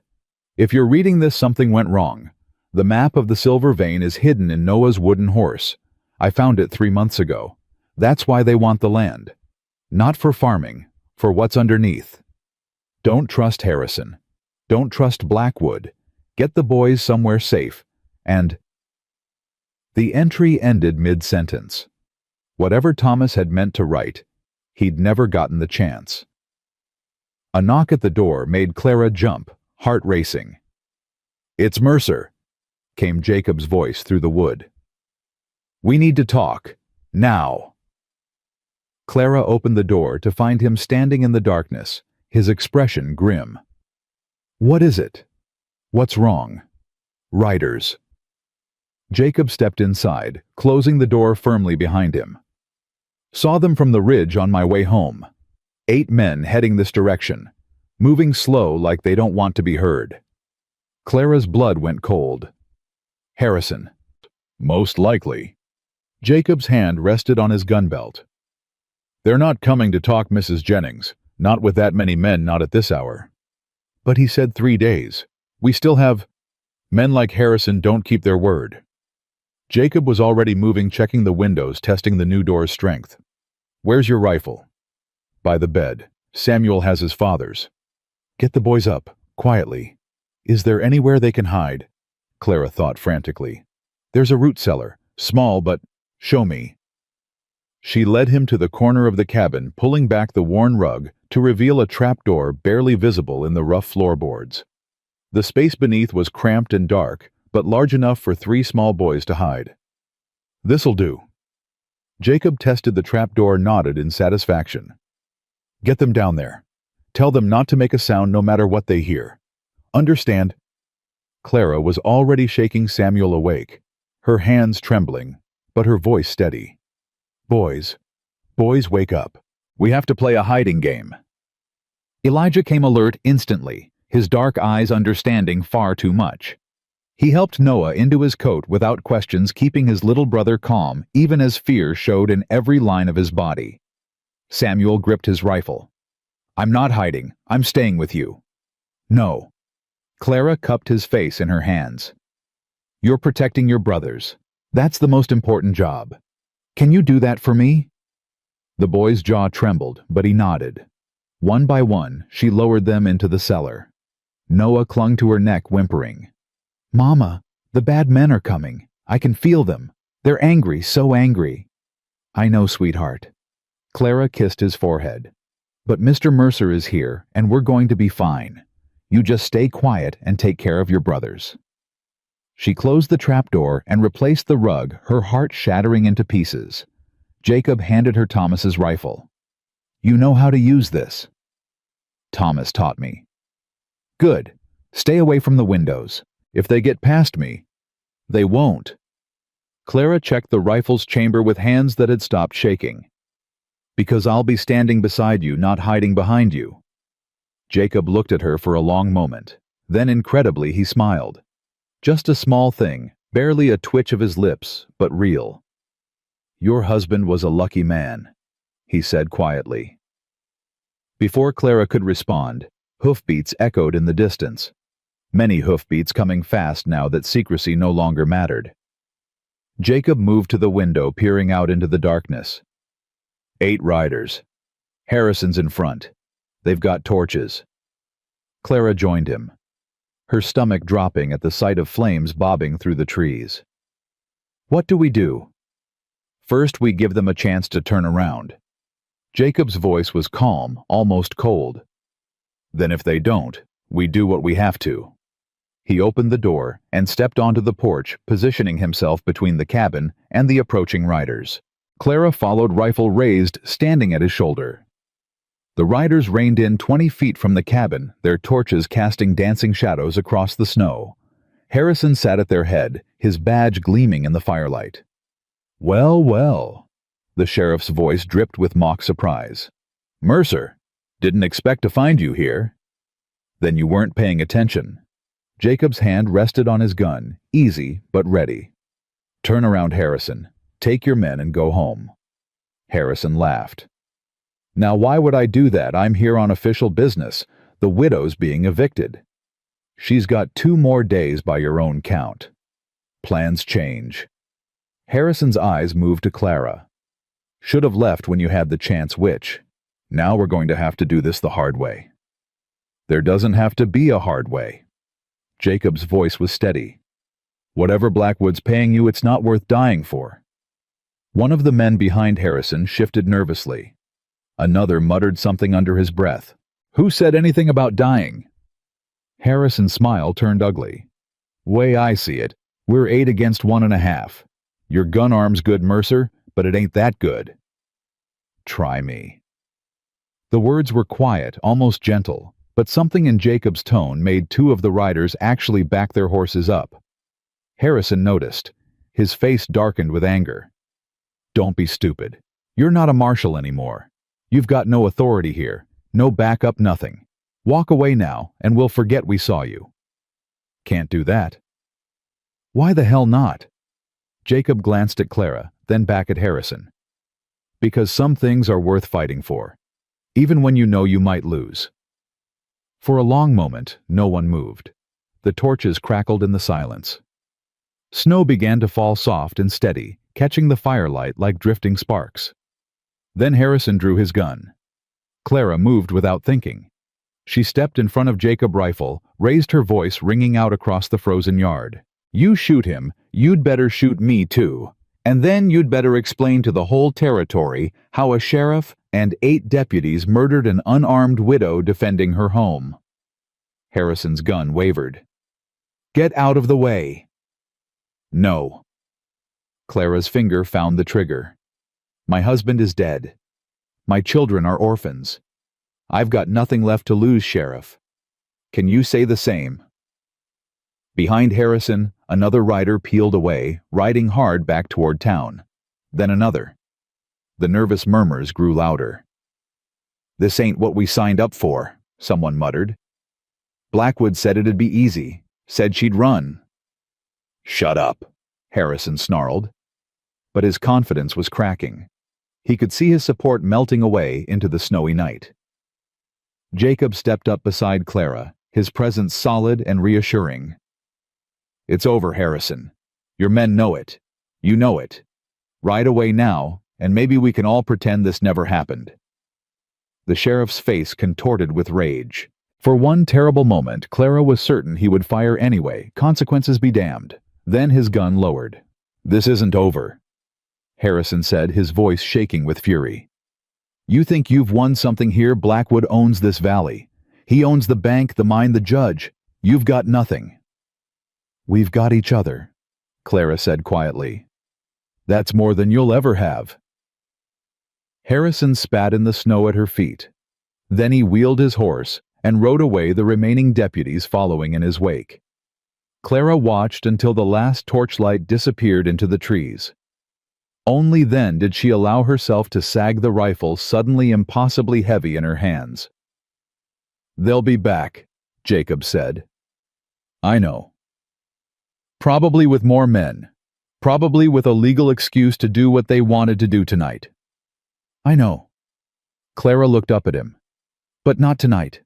If you're reading this, something went wrong. The map of the silver vein is hidden in Noah's wooden horse. I found it 3 months ago. That's why they want the land. Not for farming, for what's underneath. Don't trust Harrison. Don't trust Blackwood. Get the boys somewhere safe. And the entry ended mid-sentence. Whatever Thomas had meant to write, he'd never gotten the chance. A knock at the door made Clara jump, heart racing. "It's Mercer," came Jacob's voice through the wood. "We need to talk. Now." Clara opened the door to find him standing in the darkness, his expression grim. "What is it? What's wrong?" "Riders." Jacob stepped inside, closing the door firmly behind him. "Saw them from the ridge on my way home. 8 men heading this direction, moving slow like they don't want to be heard." Clara's blood went cold. "Harrison." "Most likely." Jacob's hand rested on his gun belt. "They're not coming to talk, Mrs. Jennings. Not with that many men, not at this hour." "But he said 3 days. We still have—" "Men like Harrison don't keep their word." Jacob was already moving, checking the windows, testing the new door's strength. "Where's your rifle?" "By the bed. Samuel has his father's." "Get the boys up, quietly. Is there anywhere they can hide?" Clara thought frantically. "There's a root cellar, small but— Show me." She led him to the corner of the cabin, pulling back the worn rug to reveal a trapdoor barely visible in the rough floorboards. The space beneath was cramped and dark, but large enough for 3 small boys to hide. "This'll do." Jacob tested the trapdoor, nodded in satisfaction. "Get them down there. Tell them not to make a sound no matter what they hear. Understand?" Clara was already shaking Samuel awake, her hands trembling, but her voice steady. Boys, wake up. We have to play a hiding game." Elijah came alert instantly, his dark eyes understanding far too much. He helped Noah into his coat without questions, keeping his little brother calm even as fear showed in every line of his body. Samuel gripped his rifle. "I'm not hiding. I'm staying with you." "No." Clara cupped his face in her hands. "You're protecting your brothers. That's the most important job. Can you do that for me?" The boy's jaw trembled, but he nodded. One by one, she lowered them into the cellar. Noah clung to her neck, whimpering. "Mama, the bad men are coming. I can feel them. They're angry, so angry." "I know, sweetheart." Clara kissed his forehead. "But Mr. Mercer is here, and we're going to be fine. You just stay quiet and take care of your brothers." She closed the trapdoor and replaced the rug, her heart shattering into pieces. Jacob handed her Thomas's rifle. "You know how to use this." "Thomas taught me." "Good. Stay away from the windows. If they get past me—" "They won't." Clara checked the rifle's chamber with hands that had stopped shaking. "Because I'll be standing beside you, not hiding behind you." Jacob looked at her for a long moment. Then incredibly he smiled. Just a small thing, barely a twitch of his lips, but real. "Your husband was a lucky man," he said quietly. Before Clara could respond, hoofbeats echoed in the distance. Many hoofbeats coming fast now that secrecy no longer mattered. Jacob moved to the window, peering out into the darkness. 8 riders. Harrison's in front. They've got torches. Clara joined him, her stomach dropping at the sight of flames bobbing through the trees. "What do we do?" "First, we give them a chance to turn around." Jacob's voice was calm, almost cold. "Then if they don't, we do what we have to." He opened the door and stepped onto the porch, positioning himself between the cabin and the approaching riders. Clara followed, rifle raised, standing at his shoulder. The riders reined in 20 feet from the cabin, their torches casting dancing shadows across the snow. Harrison sat at their head, his badge gleaming in the firelight. "Well, well," the sheriff's voice dripped with mock surprise. "Mercer, didn't expect to find you here." "Then you weren't paying attention." Jacob's hand rested on his gun, easy but ready. "Turn around, Harrison. Take your men and go home." Harrison laughed. "Now why would I do that? I'm here on official business. The widow's being evicted. She's got 2 more days by your own count. Plans change. Harrison's eyes moved to Clara. Should have left when you had the chance, witch. Now we're going to have to do this the hard way. There doesn't have to be a hard way. Jacob's voice was steady. Whatever Blackwood's paying you, it's not worth dying for. One of the men behind Harrison shifted nervously. Another muttered something under his breath. Who said anything about dying? Harrison's smile turned ugly. Way I see it, we're 8 against 1.5. Your gun arm's good, Mercer, but it ain't that good. Try me. The words were quiet, almost gentle, but something in Jacob's tone made 2 of the riders actually back their horses up. Harrison noticed. His face darkened with anger. Don't be stupid. You're not a marshal anymore. You've got no authority here, no backup, nothing. Walk away now, and we'll forget we saw you. Can't do that. Why the hell not? Jacob glanced at Clara, then back at Harrison. Because some things are worth fighting for, even when you know you might lose. For a long moment, no one moved. The torches crackled in the silence. Snow began to fall soft and steady, catching the firelight like drifting sparks. Then Harrison drew his gun. Clara moved without thinking. She stepped in front of Jacob's rifle, raised her voice ringing out across the frozen yard. You shoot him, you'd better shoot me too. And then you'd better explain to the whole territory how a sheriff and 8 deputies murdered an unarmed widow defending her home. Harrison's gun wavered. Get out of the way. No. Clara's finger found the trigger. My husband is dead. My children are orphans. I've got nothing left to lose, Sheriff. Can you say the same? Behind Harrison, another rider peeled away, riding hard back toward town. Then another. The nervous murmurs grew louder. This ain't what we signed up for, someone muttered. Blackwood said it'd be easy, said she'd run. Shut up, Harrison snarled. But his confidence was cracking. He could see his support melting away into the snowy night. Jacob stepped up beside Clara, his presence solid and reassuring. It's over, Harrison. Your men know it. You know it. Ride away now, and maybe we can all pretend this never happened. The sheriff's face contorted with rage. For one terrible moment, Clara was certain he would fire anyway, consequences be damned. Then his gun lowered. This isn't over, Harrison said, his voice shaking with fury. You think you've won something here? Blackwood owns this valley. He owns the bank, the mine, the judge. You've got nothing. We've got each other, Clara said quietly. That's more than you'll ever have. Harrison spat in the snow at her feet. Then he wheeled his horse and rode away, the remaining deputies following in his wake. Clara watched until the last torchlight disappeared into the trees. Only then did she allow herself to sag the rifle, suddenly impossibly heavy in her hands. They'll be back, Jacob said. I know. Probably with more men. Probably with a legal excuse to do what they wanted to do tonight. I know. Clara looked up at him. But not tonight.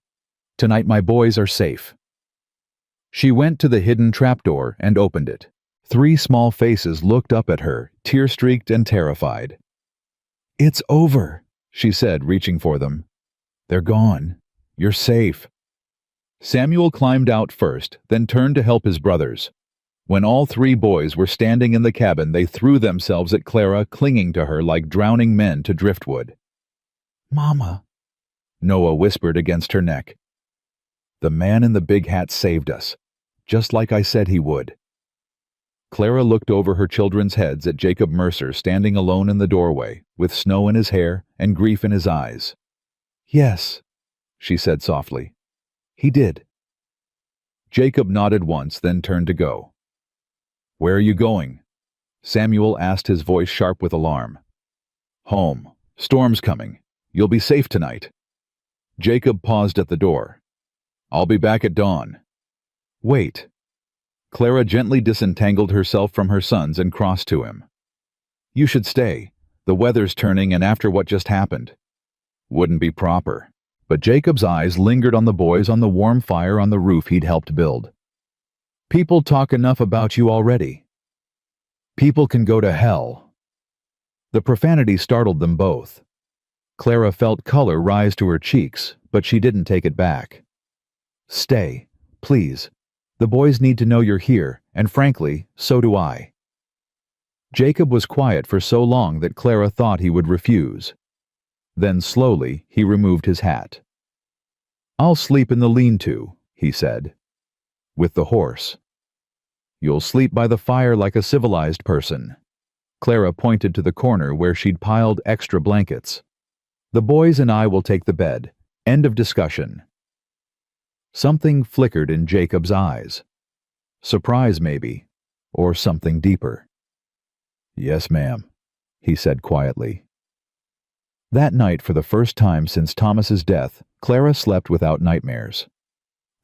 Tonight my boys are safe. She went to the hidden trapdoor and opened it. 3 small faces looked up at her, tear-streaked and terrified. It's over, she said, reaching for them. They're gone. You're safe. Samuel climbed out first, then turned to help his brothers. When all 3 boys were standing in the cabin, they threw themselves at Clara, clinging to her like drowning men to driftwood. Mama, Noah whispered against her neck. The man in the big hat saved us, just like I said he would. Clara looked over her children's heads at Jacob Mercer standing alone in the doorway, with snow in his hair and grief in his eyes. Yes, she said softly. He did. Jacob nodded once, then turned to go. Where are you going? Samuel asked, his voice sharp with alarm. Home. Storm's coming. You'll be safe tonight. Jacob paused at the door. I'll be back at dawn. Wait. Clara gently disentangled herself from her sons and crossed to him. You should stay. The weather's turning, and after what just happened. Wouldn't be proper. But Jacob's eyes lingered on the boys on the warm fire on the roof he'd helped build. People talk enough about you already. People can go to hell. The profanity startled them both. Clara felt color rise to her cheeks, but she didn't take it back. Stay, please. The boys need to know you're here, and frankly, so do I. Jacob was quiet for so long that Clara thought he would refuse. Then slowly, he removed his hat. I'll sleep in the lean-to, he said. With the horse. You'll sleep by the fire like a civilized person. Clara pointed to the corner where she'd piled extra blankets. The boys and I will take the bed. End of discussion. Something flickered in Jacob's eyes. Surprise, maybe, or something deeper. Yes, ma'am, he said quietly. That night, for the first time since Thomas's death, Clara slept without nightmares.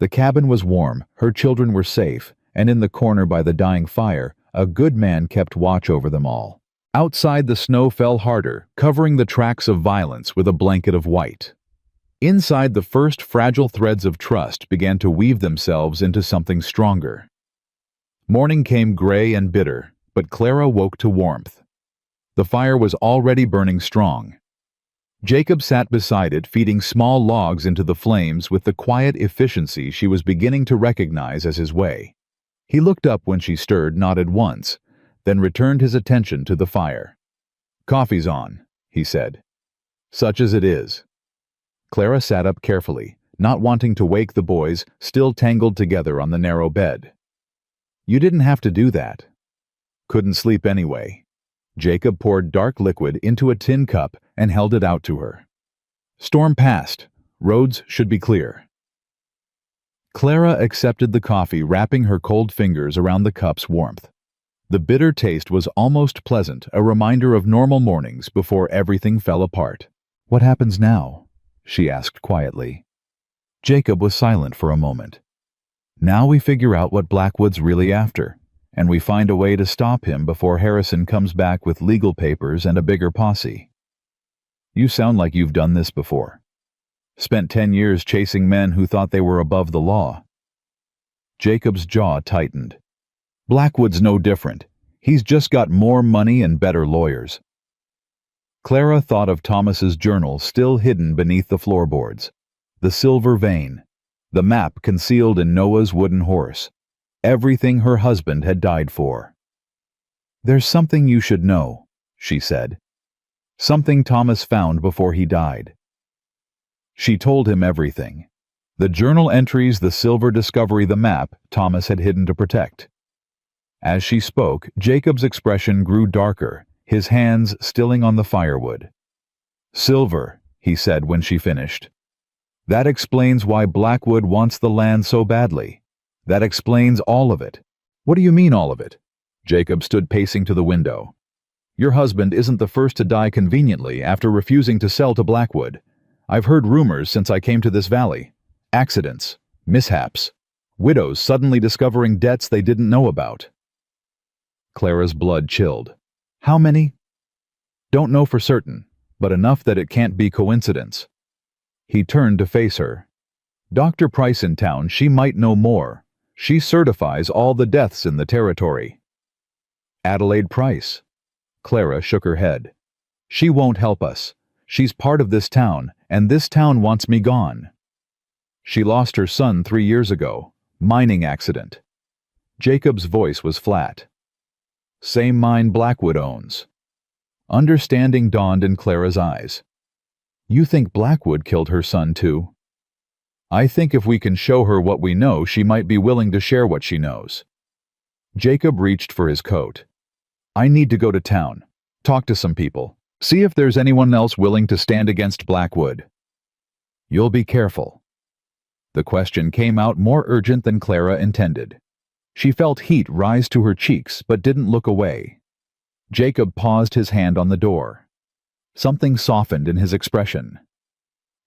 The cabin was warm, her children were safe, and in the corner by the dying fire, a good man kept watch over them all. Outside, the snow fell harder, covering the tracks of violence with a blanket of white. Inside, the first fragile threads of trust began to weave themselves into something stronger. Morning came gray and bitter, but Clara woke to warmth. The fire was already burning strong. Jacob sat beside it, feeding small logs into the flames with the quiet efficiency she was beginning to recognize as his way. He looked up when she stirred, nodded once, then returned his attention to the fire. Coffee's on, he said. Such as it is. Clara sat up carefully, not wanting to wake the boys, still tangled together on the narrow bed. You didn't have to do that. Couldn't sleep anyway. Jacob poured dark liquid into a tin cup and held it out to her. Storm passed. Roads should be clear. Clara accepted the coffee, wrapping her cold fingers around the cup's warmth. The bitter taste was almost pleasant, a reminder of normal mornings before everything fell apart. What happens now? She asked quietly. Jacob was silent for a moment. Now we figure out what Blackwood's really after, and we find a way to stop him before Harrison comes back with legal papers and a bigger posse. You sound like you've done this before. Spent 10 years chasing men who thought they were above the law. Jacob's jaw tightened. Blackwood's no different. He's just got more money and better lawyers. Clara thought of Thomas's journal still hidden beneath the floorboards. The silver vein. The map concealed in Noah's wooden horse. Everything her husband had died for. There's something you should know, she said. Something Thomas found before he died. She told him everything. The journal entries, the silver discovery, the map Thomas had hidden to protect. As she spoke, Jacob's expression grew darker, his hands stilling on the firewood. Silver, he said when she finished. That explains why Blackwood wants the land so badly. That explains all of it. What do you mean all of it? Jacob stood pacing to the window. Your husband isn't the first to die conveniently after refusing to sell to Blackwood. I've heard rumors since I came to this valley. Accidents, mishaps, widows suddenly discovering debts they didn't know about. Clara's blood chilled. How many? Don't know for certain, but enough that it can't be coincidence. He turned to face her. Dr. Price in town, she might know more. She certifies all the deaths in the territory. Adelaide Price. Clara shook her head. She won't help us. She's part of this town, and this town wants me gone. She lost her son 3 years ago. Mining accident. Jacob's voice was flat. Same mine Blackwood owns. Understanding dawned in Clara's eyes. You think Blackwood killed her son too? I think if we can show her what we know, she might be willing to share what she knows. Jacob reached for his coat. I need to go to town. Talk to some people. See if there's anyone else willing to stand against Blackwood. You'll be careful. The question came out more urgent than Clara intended. She felt heat rise to her cheeks but didn't look away. Jacob paused, his hand on the door. Something softened in his expression.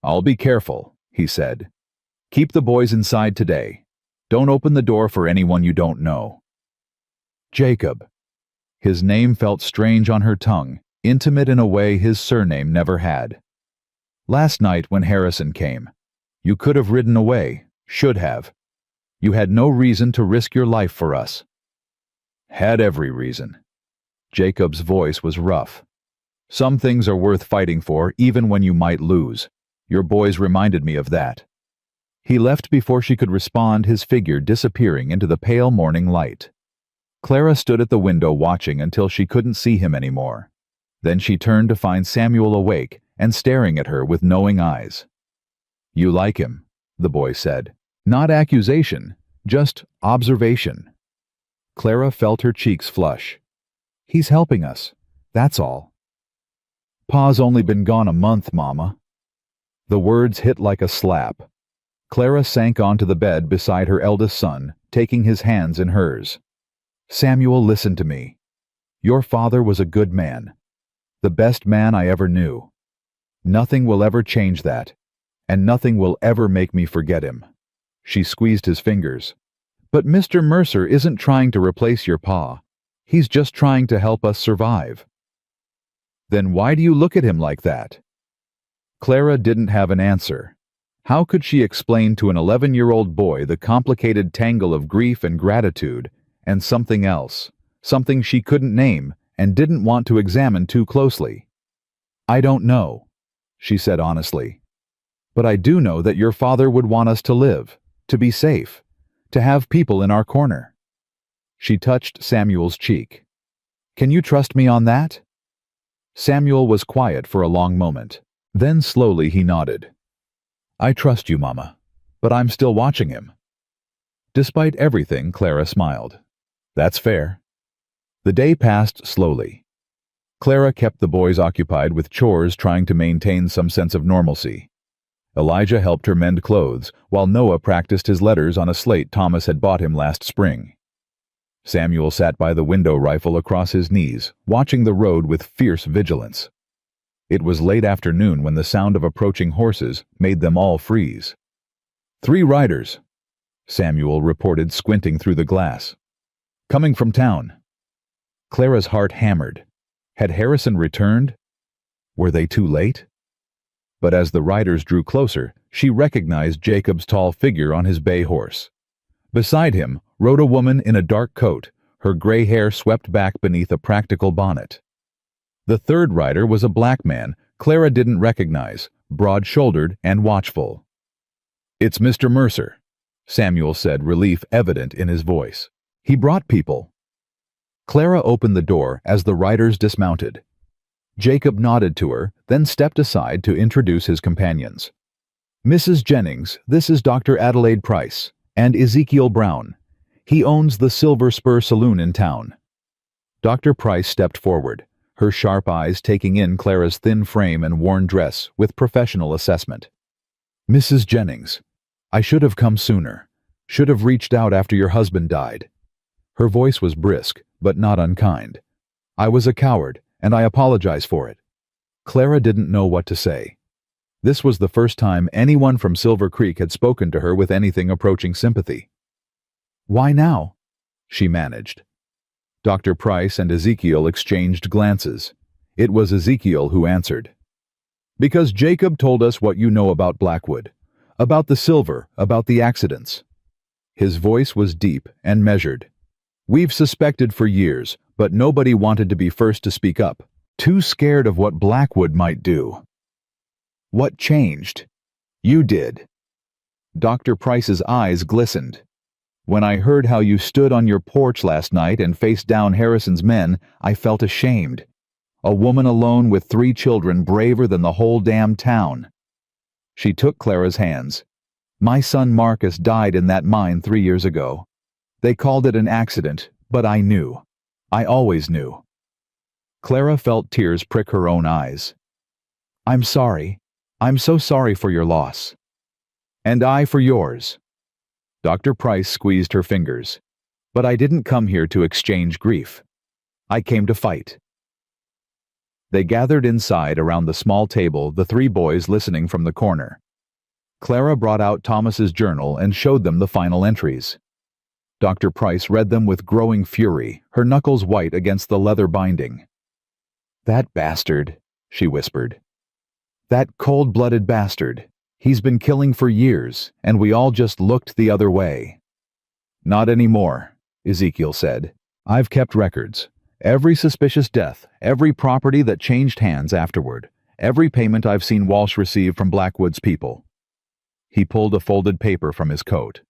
I'll be careful, he said. Keep the boys inside today. Don't open the door for anyone you don't know. Jacob. His name felt strange on her tongue, intimate in a way his surname never had. Last night when Harrison came, you could have ridden away, should have. You had no reason to risk your life for us. Had every reason. Jacob's voice was rough. Some things are worth fighting for even when you might lose. Your boys reminded me of that. He left before she could respond, his figure disappearing into the pale morning light. Clara stood at the window watching until she couldn't see him anymore. Then she turned to find Samuel awake and staring at her with knowing eyes. You like him, the boy said. Not accusation, just observation. Clara felt her cheeks flush. He's helping us, that's all. Pa's only been gone a month, Mama. The words hit like a slap. Clara sank onto the bed beside her eldest son, taking his hands in hers. Samuel, listen to me. Your father was a good man. The best man I ever knew. Nothing will ever change that, and nothing will ever make me forget him. She squeezed his fingers. But Mr. Mercer isn't trying to replace your pa. He's just trying to help us survive. Then why do you look at him like that? Clara didn't have an answer. How could she explain to an 11-year-old boy the complicated tangle of grief and gratitude and something else, something she couldn't name and didn't want to examine too closely? I don't know, she said honestly. But I do know that your father would want us to live, to be safe, to have people in our corner. She touched Samuel's cheek. Can you trust me on that? Samuel was quiet for a long moment. Then slowly he nodded. I trust you, Mama, but I'm still watching him. Despite everything, Clara smiled. That's fair. The day passed slowly. Clara kept the boys occupied with chores, trying to maintain some sense of normalcy. Elijah helped her mend clothes, while Noah practiced his letters on a slate Thomas had bought him last spring. Samuel sat by the window, rifle across his knees, watching the road with fierce vigilance. It was late afternoon when the sound of approaching horses made them all freeze. 3 riders, Samuel reported, squinting through the glass. Coming from town. Clara's heart hammered. Had Harrison returned? Were they too late? But as the riders drew closer, she recognized Jacob's tall figure on his bay horse. Beside him rode a woman in a dark coat, her gray hair swept back beneath a practical bonnet. The third rider was a black man Clara didn't recognize, broad-shouldered and watchful. It's Mr. Mercer, Samuel said, relief evident in his voice. He brought people. Clara opened the door as the riders dismounted. Jacob nodded to her, then stepped aside to introduce his companions. Mrs. Jennings, this is Dr. Adelaide Price, and Ezekiel Brown. He owns the Silver Spur Saloon in town. Dr. Price stepped forward, her sharp eyes taking in Clara's thin frame and worn dress with professional assessment. Mrs. Jennings, I should have come sooner. Should have reached out after your husband died. Her voice was brisk, but not unkind. I was a coward, and I apologize for it. Clara didn't know what to say. This was the first time anyone from Silver Creek had spoken to her with anything approaching sympathy. Why now? She managed. Dr. Price and Ezekiel exchanged glances. It was Ezekiel who answered. Because Jacob told us what you know about Blackwood, about the silver, about the accidents. His voice was deep and measured. We've suspected for years, but nobody wanted to be first to speak up, too scared of what Blackwood might do. What changed? You did. Dr. Price's eyes glistened. When I heard how you stood on your porch last night and faced down Harrison's men, I felt ashamed. A woman alone with 3 children, braver than the whole damn town. She took Clara's hands. My son Marcus died in that mine 3 years ago. They called it an accident, but I knew. I always knew. Clara felt tears prick her own eyes. I'm sorry. I'm so sorry for your loss. And I for yours. Dr. Price squeezed her fingers. But I didn't come here to exchange grief. I came to fight. They gathered inside around the small table, the 3 boys listening from the corner. Clara brought out Thomas's journal and showed them the final entries. Dr. Price read them with growing fury, her knuckles white against the leather binding. That bastard, she whispered. That cold-blooded bastard. He's been killing for years, and we all just looked the other way. Not anymore, Ezekiel said. I've kept records. Every suspicious death, every property that changed hands afterward, every payment I've seen Walsh receive from Blackwood's people. He pulled a folded paper from his coat.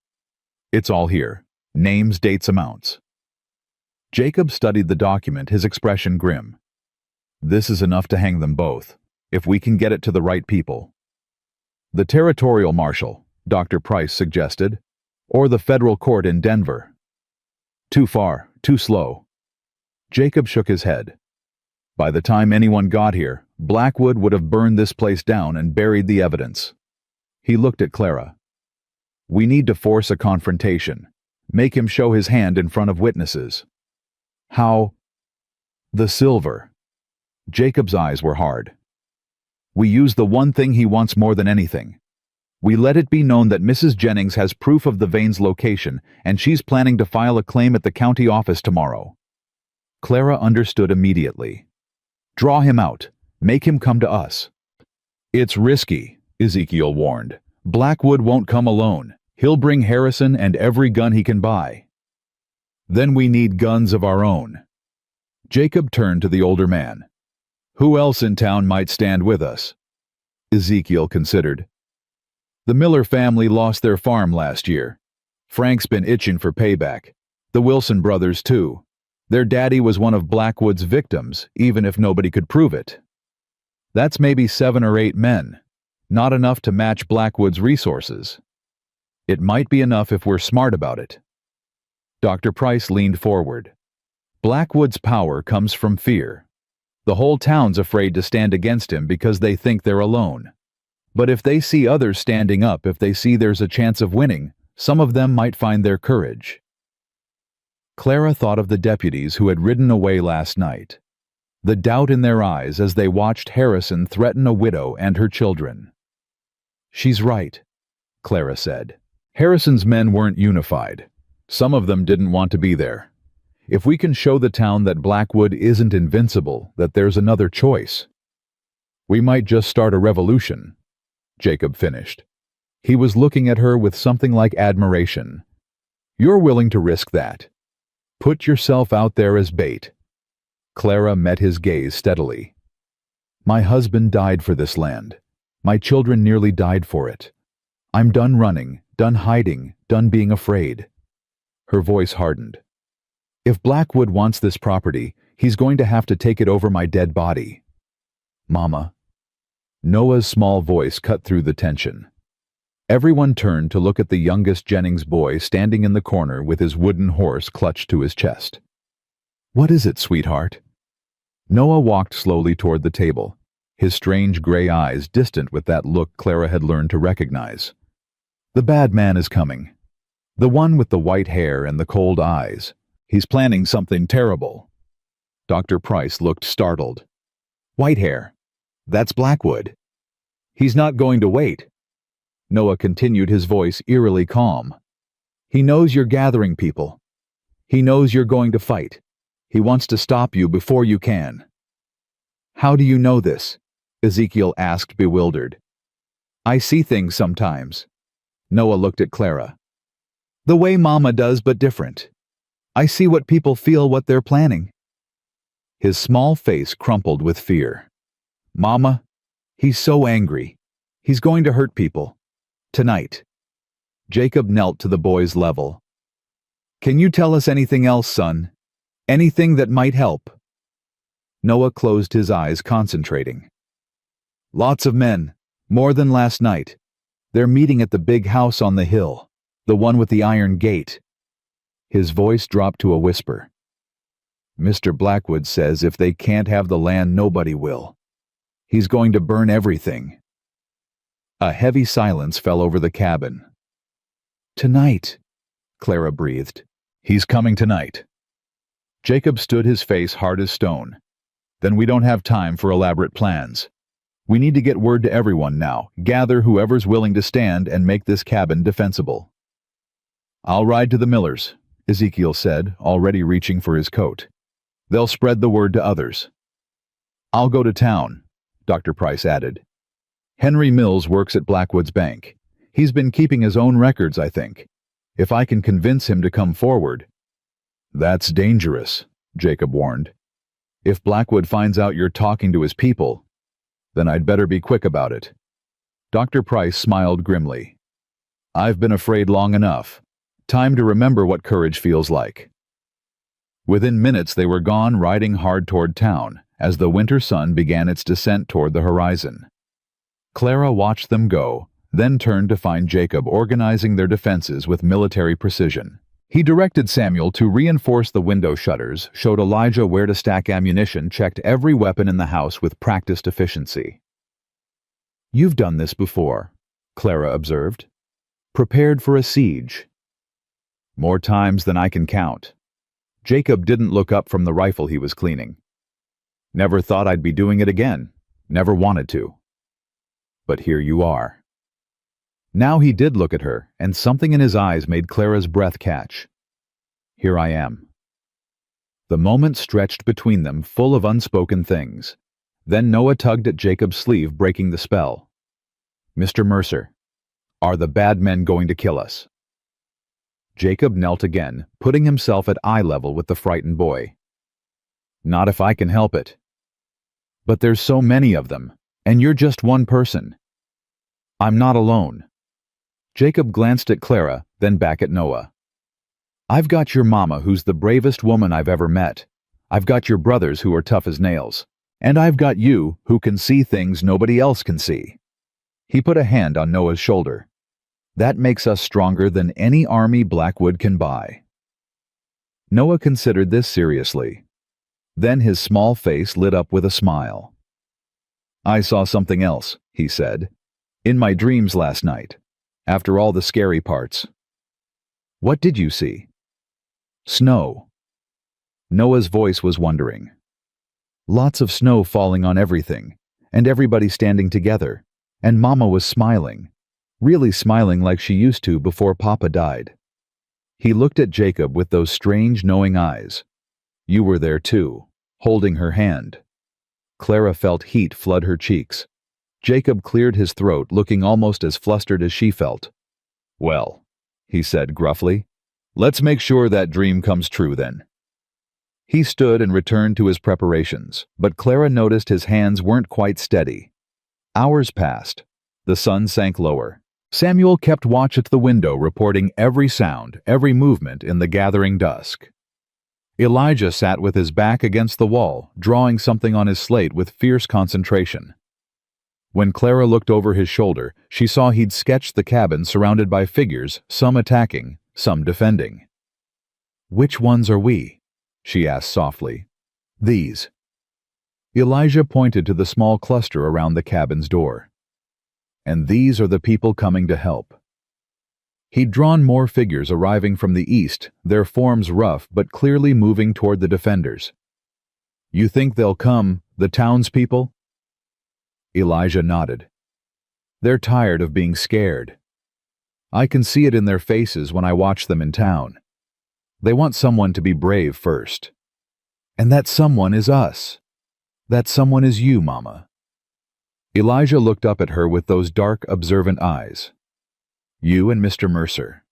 It's all here. Names, dates, amounts. Jacob studied the document, his expression grim. This is enough to hang them both, if we can get it to the right people. The territorial marshal, Dr. Price suggested, or the federal court in Denver. Too far, too slow. Jacob shook his head. By the time anyone got here, Blackwood would have burned this place down and buried the evidence. He looked at Clara. We need to force a confrontation. Make him show his hand in front of witnesses. How? The silver. Jacob's eyes were hard. We use the one thing he wants more than anything. We let it be known that Mrs. Jennings has proof of the vein's location, and she's planning to file a claim at the county office tomorrow. Clara understood immediately. Draw him out. Make him come to us. It's risky, Ezekiel warned. Blackwood won't come alone. He'll bring Harrison and every gun he can buy. Then we need guns of our own. Jacob turned to the older man. Who else in town might stand with us? Ezekiel considered. The Miller family lost their farm last year. Frank's been itching for payback. The Wilson brothers, too. Their daddy was one of Blackwood's victims, even if nobody could prove it. That's maybe 7 or 8 men. Not enough to match Blackwood's resources. It might be enough if we're smart about it. Dr. Price leaned forward. Blackwood's power comes from fear. The whole town's afraid to stand against him because they think they're alone. But if they see others standing up, if they see there's a chance of winning, some of them might find their courage. Clara thought of the deputies who had ridden away last night. The doubt in their eyes as they watched Harrison threaten a widow and her children. She's right, Clara said. Harrison's men weren't unified. Some of them didn't want to be there. If we can show the town that Blackwood isn't invincible, that there's another choice. We might just start a revolution, Jacob finished. He was looking at her with something like admiration. You're willing to risk that. Put yourself out there as bait. Clara met his gaze steadily. My husband died for this land. My children nearly died for it. I'm done running, done hiding, done being afraid. Her voice hardened. If Blackwood wants this property, he's going to have to take it over my dead body. Mama. Noah's small voice cut through the tension. Everyone turned to look at the youngest Jennings boy standing in the corner with his wooden horse clutched to his chest. What is it, sweetheart? Noah walked slowly toward the table, his strange gray eyes distant with that look Clara had learned to recognize. The bad man is coming. The one with the white hair and the cold eyes. He's planning something terrible. Dr. Price looked startled. White hair. That's Blackwood. He's not going to wait. Noah continued, his voice eerily calm. He knows you're gathering people. He knows you're going to fight. He wants to stop you before you can. How do you know this? Ezekiel asked, bewildered. I see things sometimes. Noah looked at Clara. The way Mama does, but different. I see what people feel, what they're planning. His small face crumpled with fear. Mama, he's so angry. He's going to hurt people. Tonight. Jacob knelt to the boy's level. Can you tell us anything else, son? Anything that might help? Noah closed his eyes, concentrating. Lots of men. More than last night. They're meeting at the big house on the hill. The one with the iron gate. His voice dropped to a whisper. Mr. Blackwood says if they can't have the land, nobody will. He's going to burn everything. A heavy silence fell over the cabin. Tonight, Clara breathed. He's coming tonight. Jacob stood, his face hard as stone. Then we don't have time for elaborate plans. We need to get word to everyone now, gather whoever's willing to stand and make this cabin defensible. I'll ride to the Millers, Ezekiel said, already reaching for his coat. They'll spread the word to others. I'll go to town, Dr. Price added. Henry Mills works at Blackwood's bank. He's been keeping his own records, I think. If I can convince him to come forward—" "That's dangerous," Jacob warned. "If Blackwood finds out you're talking to his people, then I'd better be quick about it." Dr. Price smiled grimly. "I've been afraid long enough. Time to remember what courage feels like." Within minutes they were gone, riding hard toward town, as the winter sun began its descent toward the horizon. Clara watched them go, then turned to find Jacob organizing their defenses with military precision. He directed Samuel to reinforce the window shutters, showed Elijah where to stack ammunition, checked every weapon in the house with practiced efficiency. "You've done this before," Clara observed. "Prepared for a siege." "More times than I can count." Jacob didn't look up from the rifle he was cleaning. "Never thought I'd be doing it again. Never wanted to. But here you are." Now he did look at her, and something in his eyes made Clara's breath catch. "Here I am." The moment stretched between them, full of unspoken things. Then Noah tugged at Jacob's sleeve, breaking the spell. "Mr. Mercer, are the bad men going to kill us?" Jacob knelt again, putting himself at eye level with the frightened boy. "Not if I can help it." "But there's so many of them, and you're just one person." "I'm not alone." Jacob glanced at Clara, then back at Noah. "I've got your mama, who's the bravest woman I've ever met. I've got your brothers, who are tough as nails. And I've got you, who can see things nobody else can see." He put a hand on Noah's shoulder. "That makes us stronger than any army Blackwood can buy." Noah considered this seriously. Then his small face lit up with a smile. "I saw something else," he said. "In my dreams last night, after all the scary parts." "What did you see?" "Snow." Noah's voice was wondering. "Lots of snow falling on everything, and everybody standing together, and Mama was smiling. Really smiling like she used to before Papa died." He looked at Jacob with those strange, knowing eyes. "You were there too, holding her hand." Clara felt heat flood her cheeks. Jacob cleared his throat, looking almost as flustered as she felt. "Well," he said gruffly, "let's make sure that dream comes true then." He stood and returned to his preparations, but Clara noticed his hands weren't quite steady. Hours passed. The sun sank lower. Samuel kept watch at the window, reporting every sound, every movement in the gathering dusk. Elijah sat with his back against the wall, drawing something on his slate with fierce concentration. When Clara looked over his shoulder, she saw he'd sketched the cabin surrounded by figures, some attacking, some defending. "Which ones are we?" she asked softly. "These." Elijah pointed to the small cluster around the cabin's door. "And these are the people coming to help." He'd drawn more figures arriving from the east, their forms rough but clearly moving toward the defenders. "You think they'll come, the townspeople?" Elijah nodded. "They're tired of being scared. I can see it in their faces when I watch them in town. They want someone to be brave first. And that someone is us. That someone is you, Mama." Elijah looked up at her with those dark, observant eyes. "You and Mr. Mercer.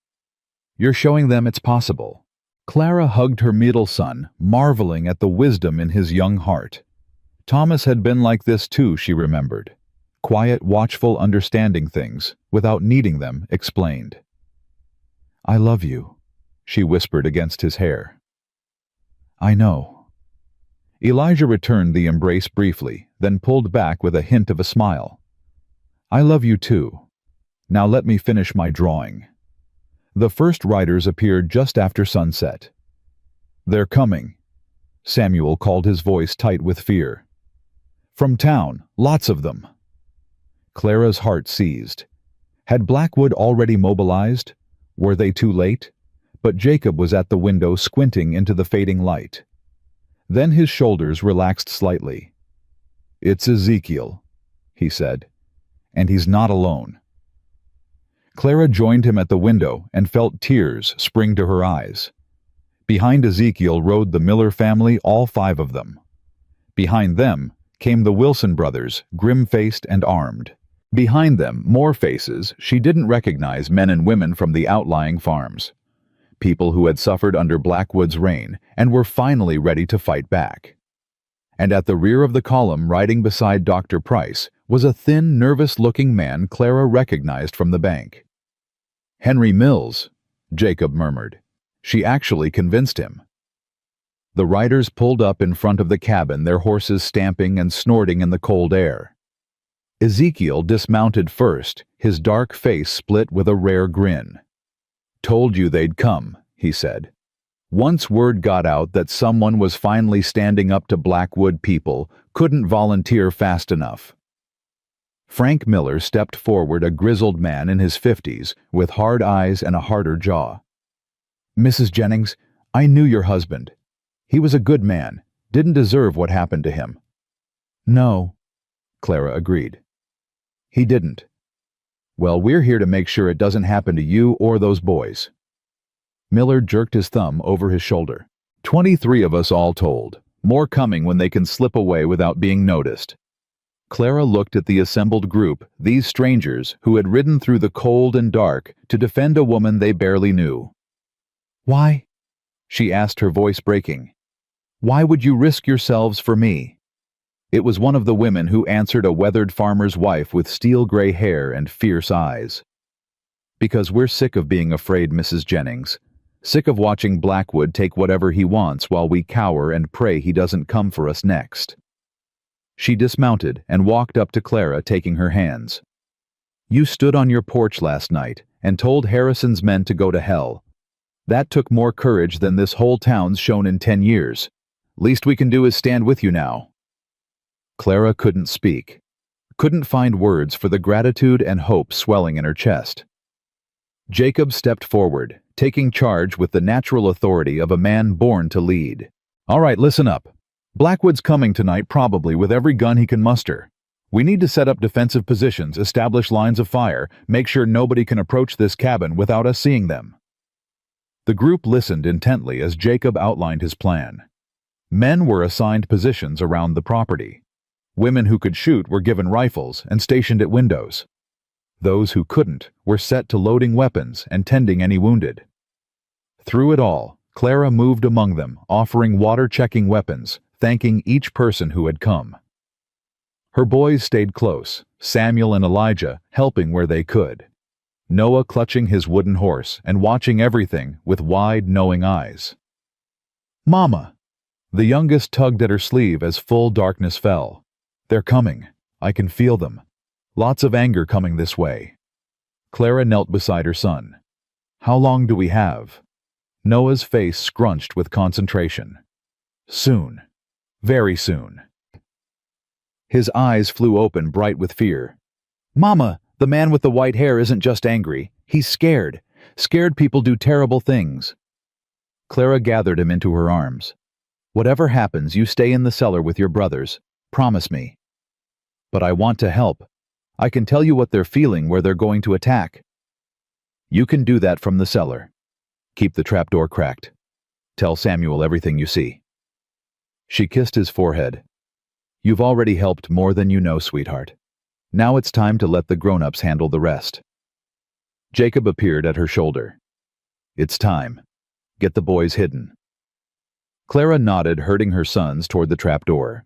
You're showing them it's possible." Clara hugged her middle son, marveling at the wisdom in his young heart. Thomas had been like this too, she remembered. Quiet, watchful, understanding things, without needing them, explained. "I love you," she whispered against his hair. "I know." Elijah returned the embrace briefly, then pulled back with a hint of a smile. "I love you too. Now let me finish my drawing." The first riders appeared just after sunset. "They're coming," Samuel called, his voice tight with fear. "From town, lots of them." Clara's heart seized. Had Blackwood already mobilized? Were they too late? But Jacob was at the window, squinting into the fading light. Then his shoulders relaxed slightly. "It's Ezekiel," he said, "and he's not alone." Clara joined him at the window and felt tears spring to her eyes. Behind Ezekiel rode the Miller family, all 5 of them. Behind them came the Wilson brothers, grim-faced and armed. Behind them, more faces. She didn't recognize men and women from the outlying farms. People who had suffered under Blackwood's reign and were finally ready to fight back. And at the rear of the column, riding beside Dr. Price, was a thin, nervous-looking man Clara recognized from the bank. "Henry Mills," Jacob murmured. She actually convinced him. The riders pulled up in front of the cabin, their horses stamping and snorting in the cold air. Ezekiel dismounted first, his dark face split with a rare grin. "Told you they'd come," he said. Once word got out that someone was finally standing up to Blackwood people, couldn't volunteer fast enough. Frank Miller stepped forward, a grizzled man in his 50s, with hard eyes and a harder jaw. "Mrs. Jennings, I knew your husband. He was a good man, didn't deserve what happened to him." "No," Clara agreed. "He didn't. Well, we're here to make sure it doesn't happen to you or those boys." Miller jerked his thumb over his shoulder. 23 of us all told. More coming when they can slip away without being noticed." Clara looked at the assembled group, these strangers who had ridden through the cold and dark to defend a woman they barely knew. "Why?" she asked, her voice breaking. "Why would you risk yourselves for me?" It was one of the women who answered, a weathered farmer's wife with steel-gray hair and fierce eyes. "Because we're sick of being afraid, Mrs. Jennings. Sick of watching Blackwood take whatever he wants while we cower and pray he doesn't come for us next." She dismounted and walked up to Clara, taking her hands. "You stood on your porch last night and told Harrison's men to go to hell. That took more courage than this whole town's shown in 10 years. Least we can do is stand with you now." Clara couldn't speak, couldn't find words for the gratitude and hope swelling in her chest. Jacob stepped forward, taking charge with the natural authority of a man born to lead. "All right, listen up. Blackwood's coming tonight, probably with every gun he can muster. We need to set up defensive positions, establish lines of fire, make sure nobody can approach this cabin without us seeing them." The group listened intently as Jacob outlined his plan. Men were assigned positions around the property. Women who could shoot were given rifles and stationed at windows. Those who couldn't were set to loading weapons and tending any wounded. Through it all, Clara moved among them, offering water-checking weapons, thanking each person who had come. Her boys stayed close, Samuel and Elijah helping where they could. Noah clutching his wooden horse and watching everything with wide, knowing eyes. "Mama!" The youngest tugged at her sleeve as full darkness fell. "They're coming. I can feel them. Lots of anger coming this way." Clara knelt beside her son. "How long do we have?" Noah's face scrunched with concentration. "Soon. Very soon." His eyes flew open, bright with fear. "Mama, the man with the white hair isn't just angry. He's scared. Scared people do terrible things." Clara gathered him into her arms. "Whatever happens, you stay in the cellar with your brothers. Promise me." "But I want to help. I can tell you what they're feeling, where they're going to attack." "You can do that from the cellar. Keep the trapdoor cracked. Tell Samuel everything you see." She kissed his forehead. "You've already helped more than you know, sweetheart. Now it's time to let the grown-ups handle the rest." Jacob appeared at her shoulder. "It's time. Get the boys hidden." Clara nodded, herding her sons toward the trapdoor.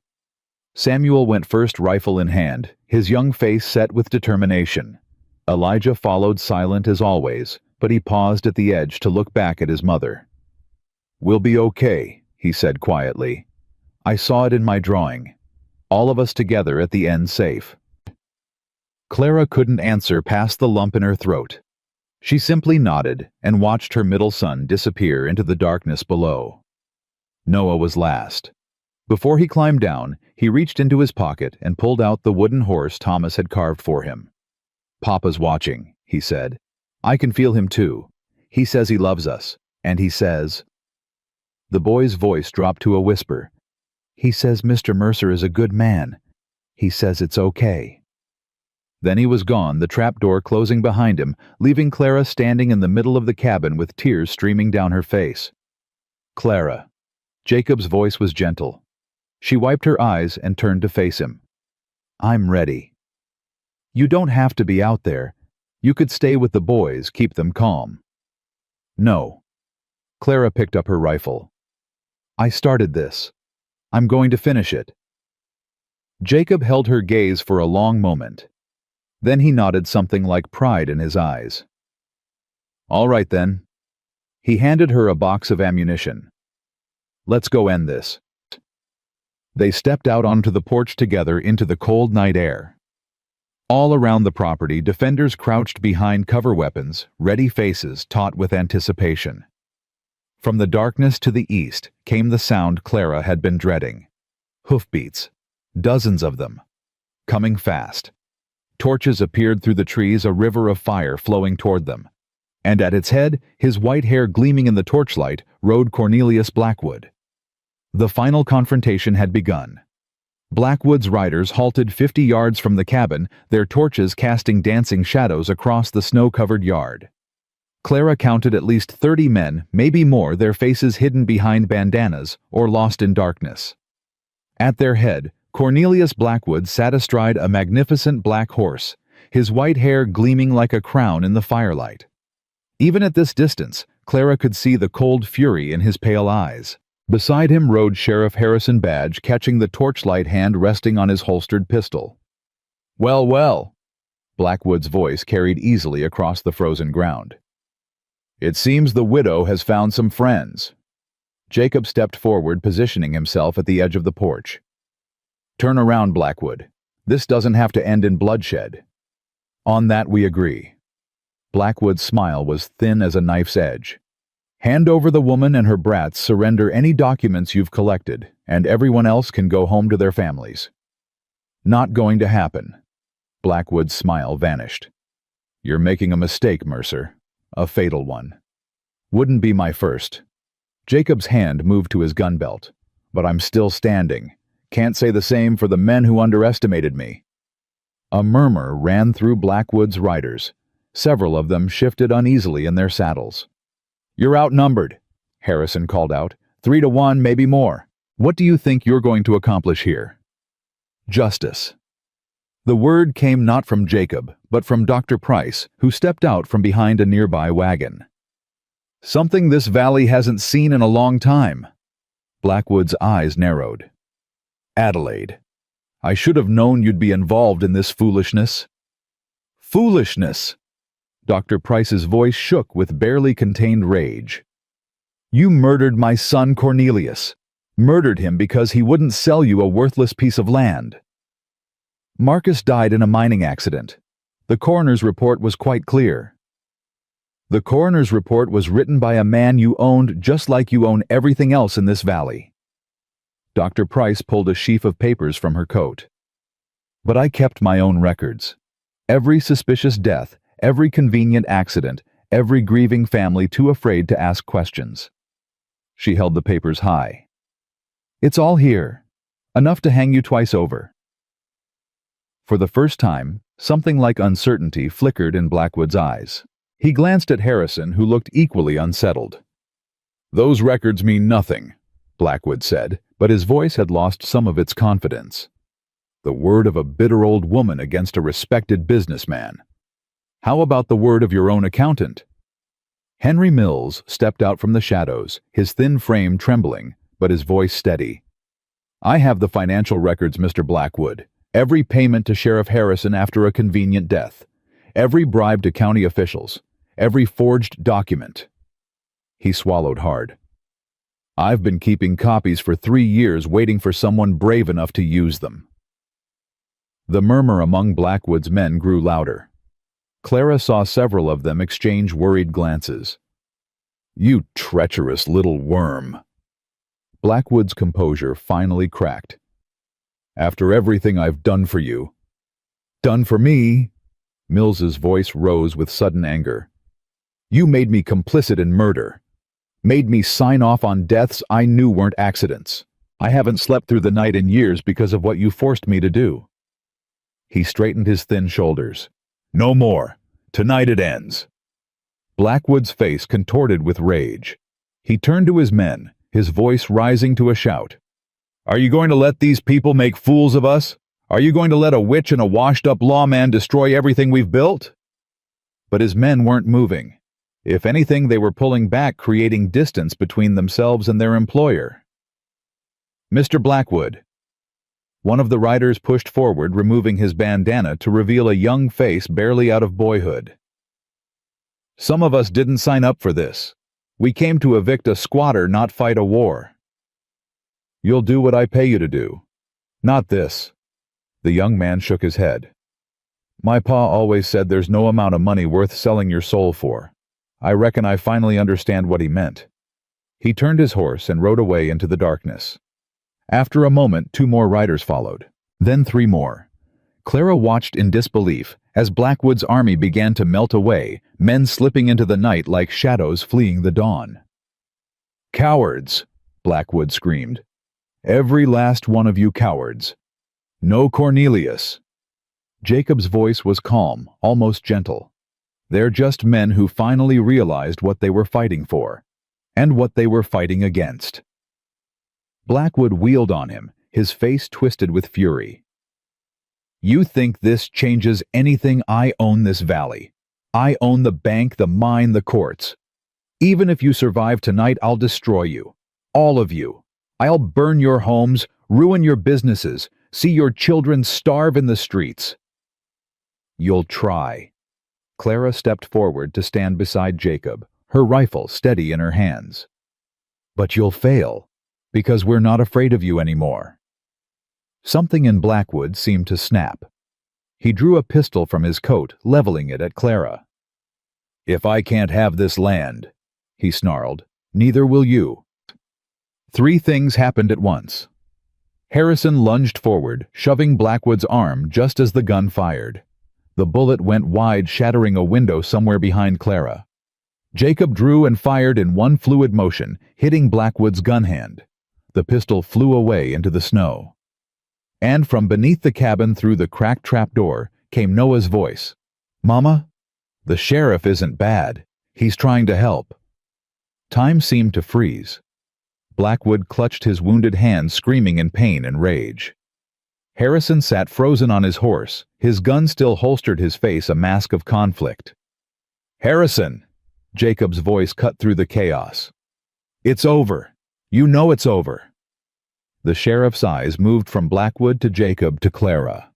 Samuel went first, rifle in hand, his young face set with determination. Elijah followed, silent as always, but he paused at the edge to look back at his mother. "We'll be okay," he said quietly. "I saw it in my drawing. All of us together at the end safe." Clara couldn't answer past the lump in her throat. She simply nodded and watched her middle son disappear into the darkness below. Noah was last. Before he climbed down, he reached into his pocket and pulled out the wooden horse Thomas had carved for him. "Papa's watching," he said. "I can feel him too. He says he loves us, and he says—" The boy's voice dropped to a whisper. "He says Mr. Mercer is a good man. He says it's okay." Then he was gone, the trapdoor closing behind him, leaving Clara standing in the middle of the cabin with tears streaming down her face. "Clara." Jacob's voice was gentle. She wiped her eyes and turned to face him. "I'm ready." You don't have to be out there. You could stay with the boys, keep them calm. No. Clara picked up her rifle. I started this. I'm going to finish it. Jacob held her gaze for a long moment. Then he nodded, something like pride in his eyes. All right then. He handed her a box of ammunition. Let's go end this. They stepped out onto the porch together into the cold night air. All around the property, defenders crouched behind cover weapons, ready faces taut with anticipation. From the darkness to the east came the sound Clara had been dreading. Hoofbeats. Dozens of them. Coming fast. Torches appeared through the trees, a river of fire flowing toward them. And at its head, his white hair gleaming in the torchlight, rode Cornelius Blackwood. The final confrontation had begun. Blackwood's riders halted 50 yards from the cabin, their torches casting dancing shadows across the snow-covered yard. Clara counted at least 30 men, maybe more, their faces hidden behind bandanas or lost in darkness. At their head, Cornelius Blackwood sat astride a magnificent black horse, his white hair gleaming like a crown in the firelight. Even at this distance, Clara could see the cold fury in his pale eyes. Beside him rode Sheriff Harrison Badge, catching the torchlight hand resting on his holstered pistol. Well, well, Blackwood's voice carried easily across the frozen ground. It seems the widow has found some friends. Jacob stepped forward, positioning himself at the edge of the porch. Turn around, Blackwood. This doesn't have to end in bloodshed. On that we agree. Blackwood's smile was thin as a knife's edge. Hand over the woman and her brats, surrender any documents you've collected, and everyone else can go home to their families. Not going to happen. Blackwood's smile vanished. You're making a mistake, Mercer. A fatal one. Wouldn't be my first. Jacob's hand moved to his gun belt. But I'm still standing. Can't say the same for the men who underestimated me. A murmur ran through Blackwood's riders. Several of them shifted uneasily in their saddles. You're outnumbered, Harrison called out. 3 to 1, maybe more. What do you think you're going to accomplish here? Justice. The word came not from Jacob, but from Dr. Price, who stepped out from behind a nearby wagon. Something this valley hasn't seen in a long time. Blackwood's eyes narrowed. Adelaide, I should have known you'd be involved in this foolishness. Foolishness! Dr. Price's voice shook with barely contained rage. You murdered my son Cornelius. Murdered him because he wouldn't sell you a worthless piece of land. Marcus died in a mining accident. The coroner's report was quite clear. The coroner's report was written by a man you owned just like you own everything else in this valley. Dr. Price pulled a sheaf of papers from her coat. But I kept my own records. Every suspicious death, every convenient accident, every grieving family too afraid to ask questions. She held the papers high. It's all here. Enough to hang you twice over. For the first time, something like uncertainty flickered in Blackwood's eyes. He glanced at Harrison, who looked equally unsettled. Those records mean nothing, Blackwood said, but his voice had lost some of its confidence. The word of a bitter old woman against a respected businessman. How about the word of your own accountant? Henry Mills stepped out from the shadows, his thin frame trembling, but his voice steady. I have the financial records, Mr. Blackwood. Every payment to Sheriff Harrison after a convenient death. Every bribe to county officials. Every forged document. He swallowed hard. I've been keeping copies for 3 years, waiting for someone brave enough to use them. The murmur among Blackwood's men grew louder. Clara saw several of them exchange worried glances. You treacherous little worm. Blackwood's composure finally cracked. After everything I've done for you. Done for me? Mills's voice rose with sudden anger. You made me complicit in murder. Made me sign off on deaths I knew weren't accidents. I haven't slept through the night in years because of what you forced me to do. He straightened his thin shoulders. No more. Tonight it ends. Blackwood's face contorted with rage. He turned to his men, his voice rising to a shout. Are you going to let these people make fools of us? Are you going to let a witch and a washed-up lawman destroy everything we've built?" But his men weren't moving. If anything, they were pulling back, creating distance between themselves and their employer. "Mr. Blackwood." One of the riders pushed forward, removing his bandana to reveal a young face barely out of boyhood. "Some of us didn't sign up for this. We came to evict a squatter, not fight a war." "You'll do what I pay you to do. Not this." The young man shook his head. "My pa always said there's no amount of money worth selling your soul for. I reckon I finally understand what he meant." He turned his horse and rode away into the darkness. After a moment, 2 more riders followed, then 3 more. Clara watched in disbelief as Blackwood's army began to melt away, men slipping into the night like shadows fleeing the dawn. "Cowards!" Blackwood screamed. "Every last one of you cowards! No Cornelius!" Jacob's voice was calm, almost gentle. "They're just men who finally realized what they were fighting for, and what they were fighting against." Blackwood wheeled on him, his face twisted with fury. "You think this changes anything? I own this valley. I own the bank, the mine, the courts. Even if you survive tonight, I'll destroy you. All of you. I'll burn your homes, ruin your businesses, see your children starve in the streets." "You'll try." Clara stepped forward to stand beside Jacob, her rifle steady in her hands. "But you'll fail, because we're not afraid of you anymore." Something in Blackwood seemed to snap. He drew a pistol from his coat, leveling it at Clara. "If I can't have this land," he snarled, "neither will you." 3 things happened at once. Harrison lunged forward, shoving Blackwood's arm just as the gun fired. The bullet went wide, shattering a window somewhere behind Clara. Jacob drew and fired in one fluid motion, hitting Blackwood's gun hand. The pistol flew away into the snow. And from beneath the cabin through the cracked trapdoor came Noah's voice. "Mama, the sheriff isn't bad. He's trying to help." Time seemed to freeze. Blackwood clutched his wounded hand, screaming in pain and rage. Harrison sat frozen on his horse, his gun still holstered, his face a mask of conflict. "Harrison!" Jacob's voice cut through the chaos. "It's over. You know it's over." The sheriff's eyes moved from Blackwood to Jacob to Clara.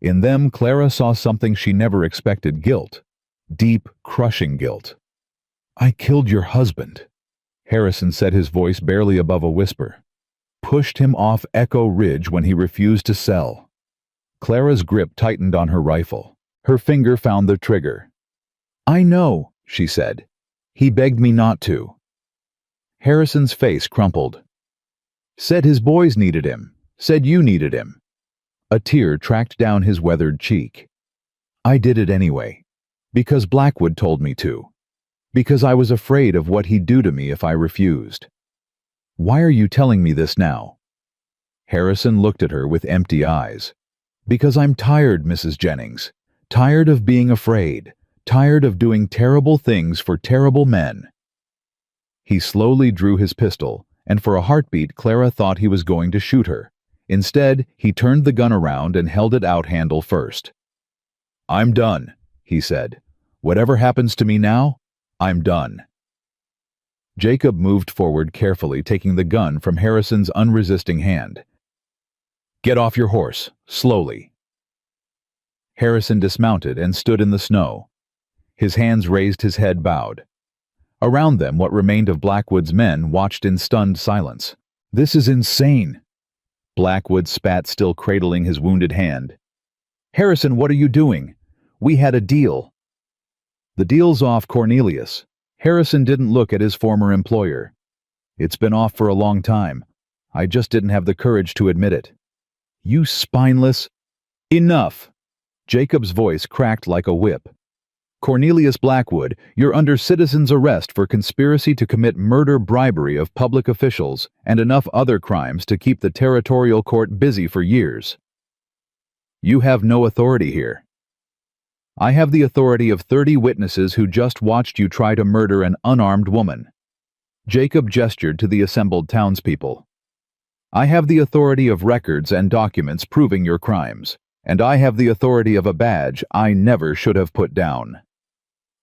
In them, Clara saw something she never expected: guilt. Deep, crushing guilt. "I killed your husband," Harrison said, his voice barely above a whisper. "Pushed him off Echo Ridge when he refused to sell." Clara's grip tightened on her rifle. Her finger found the trigger. "I know," she said. "He begged me not to." Harrison's face crumpled. "Said his boys needed him. Said you needed him." A tear tracked down his weathered cheek. "I did it anyway. Because Blackwood told me to. Because I was afraid of what he'd do to me if I refused." "Why are you telling me this now?" Harrison looked at her with empty eyes. "Because I'm tired, Mrs. Jennings. Tired of being afraid. Tired of doing terrible things for terrible men." He slowly drew his pistol, and for a heartbeat Clara thought he was going to shoot her. Instead, he turned the gun around and held it out handle first. "I'm done," he said. "Whatever happens to me now, I'm done." Jacob moved forward carefully, taking the gun from Harrison's unresisting hand. "Get off your horse, slowly." Harrison dismounted and stood in the snow. His hands raised, his head bowed. Around them, what remained of Blackwood's men watched in stunned silence. "This is insane." Blackwood spat, still cradling his wounded hand. "Harrison, what are you doing? We had a deal." "The deal's off, Cornelius." Harrison didn't look at his former employer. "It's been off for a long time. I just didn't have the courage to admit it." "You spineless—" "Enough!" Jacob's voice cracked like a whip. "Cornelius Blackwood, you're under citizen's arrest for conspiracy to commit murder, bribery of public officials, and enough other crimes to keep the territorial court busy for years. You have no authority here. I have the authority of 30 witnesses who just watched you try to murder an unarmed woman." Jacob gestured to the assembled townspeople. I have the authority of records and documents proving your crimes, and I have the authority of a badge I never should have put down."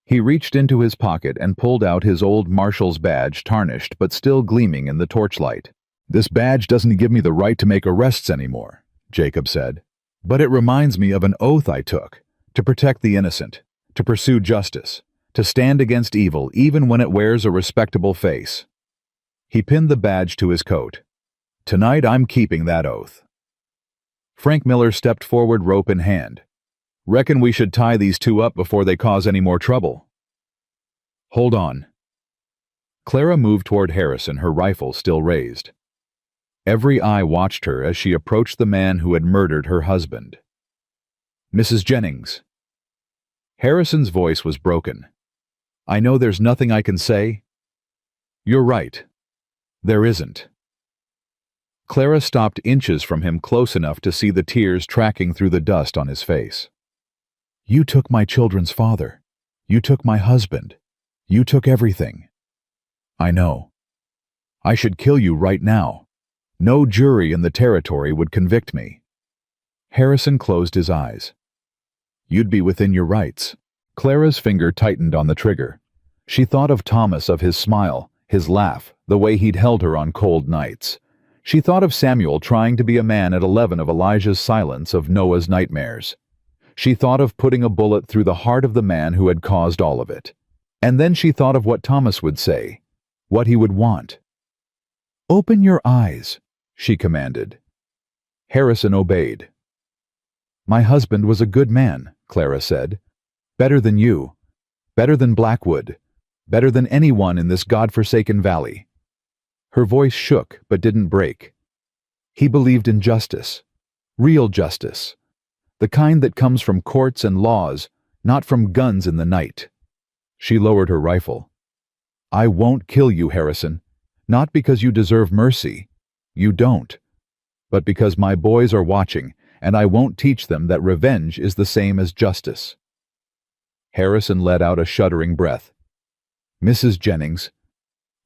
He reached into his pocket and pulled out his old marshal's badge, tarnished but still gleaming in the torchlight. "This badge doesn't give me the right to make arrests anymore," Jacob said. "But it reminds me of an oath I took, to protect the innocent, to pursue justice, to stand against evil even when it wears a respectable face." He pinned the badge to his coat. "Tonight I'm keeping that oath." Frank Miller stepped forward, rope in hand. "Reckon we should tie these two up before they cause any more trouble." "Hold on." Clara moved toward Harrison, her rifle still raised. Every eye watched her as she approached the man who had murdered her husband. "Mrs. Jennings." Harrison's voice was broken. "I know there's nothing I can say." "You're right. There isn't." Clara stopped inches from him, close enough to see the tears tracking through the dust on his face. "You took my children's father. You took my husband. You took everything. I know. I should kill you right now. No jury in the territory would convict me." Harrison closed his eyes. "You'd be within your rights." Clara's finger tightened on the trigger. She thought of Thomas, of his smile, his laugh, the way he'd held her on cold nights. She thought of Samuel trying to be a man at 11, of Elijah's silence, of Noah's nightmares. She thought of putting a bullet through the heart of the man who had caused all of it. And then she thought of what Thomas would say, what he would want. "Open your eyes," she commanded. Harrison obeyed. "My husband was a good man," Clara said. "Better than you. Better than Blackwood. Better than anyone in this God-forsaken valley." Her voice shook but didn't break. "He believed in justice. Real justice. The kind that comes from courts and laws, not from guns in the night." She lowered her rifle. "I won't kill you, Harrison. Not because you deserve mercy. You don't. But because my boys are watching, and I won't teach them that revenge is the same as justice." Harrison let out a shuddering breath. "Mrs. Jennings,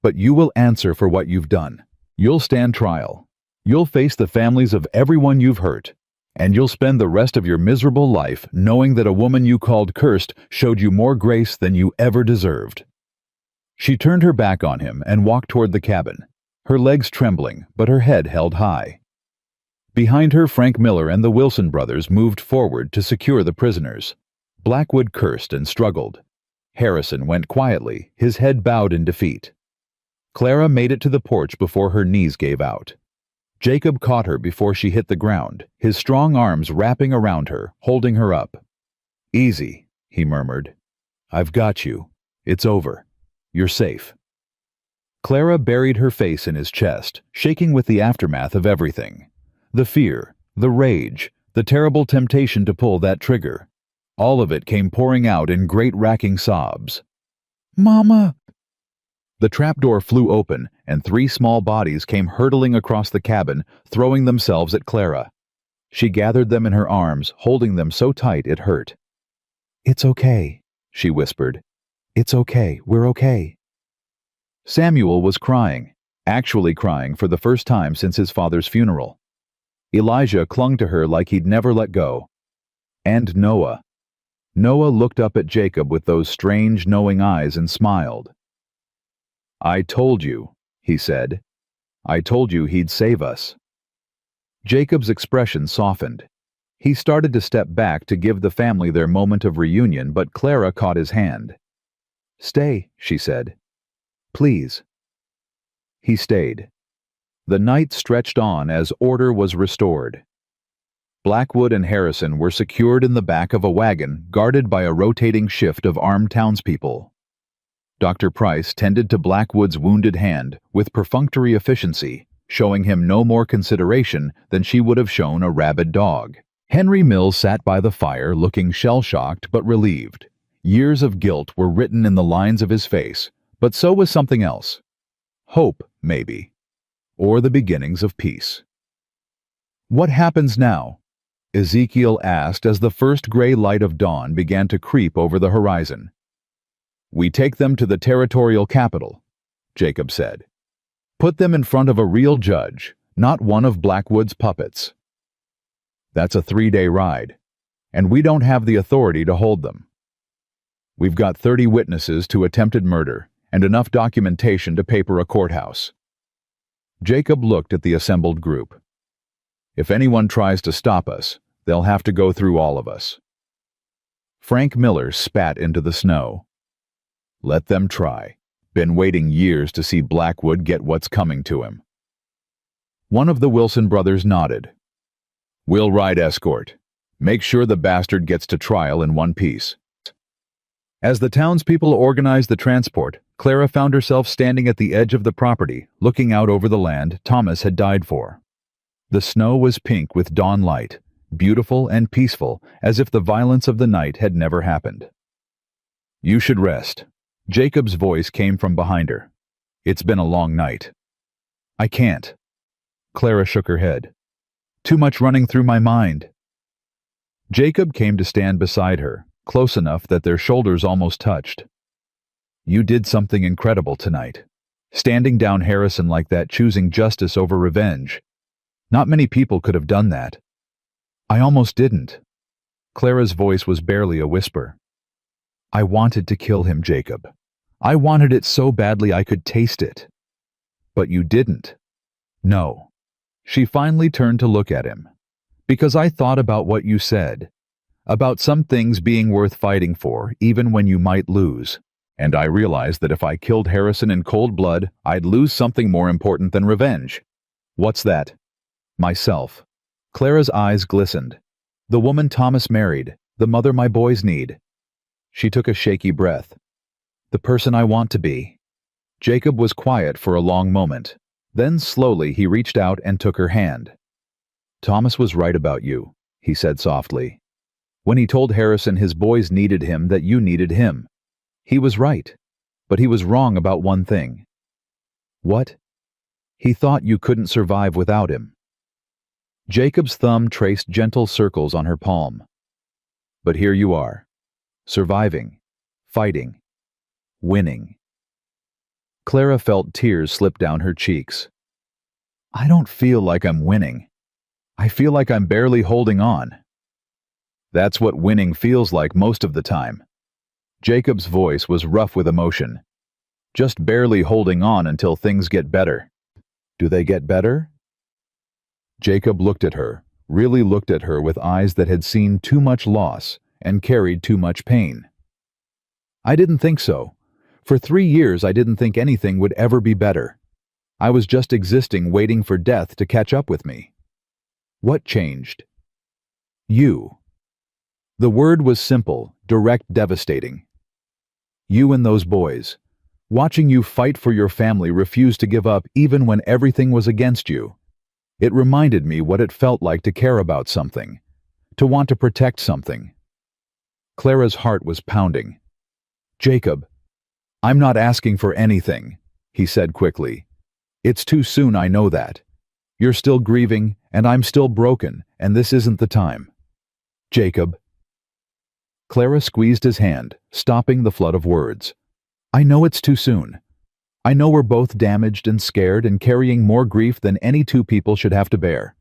but you will answer for what you've done. You'll stand trial. You'll face the families of everyone you've hurt. And you'll spend the rest of your miserable life knowing that a woman you called cursed showed you more grace than you ever deserved." She turned her back on him and walked toward the cabin, her legs trembling but her head held high. Behind her, Frank Miller and the Wilson brothers moved forward to secure the prisoners. Blackwood cursed and struggled. Harrison went quietly, his head bowed in defeat. Clara made it to the porch before her knees gave out. Jacob caught her before she hit the ground, his strong arms wrapping around her, holding her up. "Easy," he murmured. "I've got you. It's over. You're safe." Clara buried her face in his chest, shaking with the aftermath of everything. The fear, the rage, the terrible temptation to pull that trigger. All of it came pouring out in great racking sobs. "Mama!" The trapdoor flew open, and 3 small bodies came hurtling across the cabin, throwing themselves at Clara. She gathered them in her arms, holding them so tight it hurt. "It's okay," she whispered. "It's okay. We're okay." Samuel was crying, actually crying for the first time since his father's funeral. Elijah clung to her like he'd never let go. And Noah. Noah looked up at Jacob with those strange, knowing eyes and smiled. "I told you," he said. "I told you he'd save us." Jacob's expression softened. He started to step back to give the family their moment of reunion, but Clara caught his hand. "Stay," she said. "Please." He stayed. The night stretched on as order was restored. Blackwood and Harrison were secured in the back of a wagon, guarded by a rotating shift of armed townspeople. Dr. Price tended to Blackwood's wounded hand with perfunctory efficiency, showing him no more consideration than she would have shown a rabid dog. Henry Mills sat by the fire, looking shell-shocked but relieved. Years of guilt were written in the lines of his face, but so was something else. Hope, maybe. Or the beginnings of peace. "What happens now?" Ezekiel asked as the first gray light of dawn began to creep over the horizon. "We take them to the territorial capital," Jacob said. "Put them in front of a real judge, not one of Blackwood's puppets. That's a 3-day ride, and we don't have the authority to hold them. We've got 30 witnesses to attempted murder and enough documentation to paper a courthouse. Jacob looked at the assembled group. If anyone tries to stop us, they'll have to go through all of us. Frank Miller spat into the snow. Let them try. Been waiting years to see Blackwood get what's coming to him. One of the Wilson brothers nodded. We'll ride escort. Make sure the bastard gets to trial in one piece. As the townspeople organized the transport, Clara found herself standing at the edge of the property, looking out over the land Thomas had died for. The snow was pink with dawn light, beautiful and peaceful, as if the violence of the night had never happened. You should rest. Jacob's voice came from behind her. It's been a long night. I can't. Clara shook her head. Too much running through my mind. Jacob came to stand beside her, close enough that their shoulders almost touched. You did something incredible tonight. Standing down Harrison like that, choosing justice over revenge. Not many people could have done that. I almost didn't. Clara's voice was barely a whisper. I wanted to kill him, Jacob. I wanted it so badly I could taste it. But you didn't. No. She finally turned to look at him. Because I thought about what you said. About some things being worth fighting for, even when you might lose. And I realized that if I killed Harrison in cold blood, I'd lose something more important than revenge. What's that? Myself. Clara's eyes glistened. The woman Thomas married, the mother my boys need. She took a shaky breath. The person I want to be. Jacob was quiet for a long moment. Then slowly he reached out and took her hand. Thomas was right about you, he said softly. When he told Harrison his boys needed him, that you needed him. He was right, but he was wrong about one thing. What? He thought you couldn't survive without him. Jacob's thumb traced gentle circles on her palm. But here you are, surviving, fighting, winning. Clara felt tears slip down her cheeks. I don't feel like I'm winning. I feel like I'm barely holding on. That's what winning feels like most of the time. Jacob's voice was rough with emotion. Just barely holding on until things get better. Do they get better? Jacob looked at her, really looked at her with eyes that had seen too much loss and carried too much pain. I didn't think so. For 3 years I didn't think anything would ever be better. I was just existing, waiting for death to catch up with me. What changed? You. The word was simple, direct, devastating. You and those boys. Watching you fight for your family, refuse to give up even when everything was against you. It reminded me what it felt like to care about something, to want to protect something. Clara's heart was pounding. Jacob, I'm not asking for anything, he said quickly. It's too soon, I know that. You're still grieving, and I'm still broken, and this isn't the time. Jacob. Clara squeezed his hand, stopping the flood of words. I know it's too soon. I know we're both damaged and scared and carrying more grief than any two people should have to bear.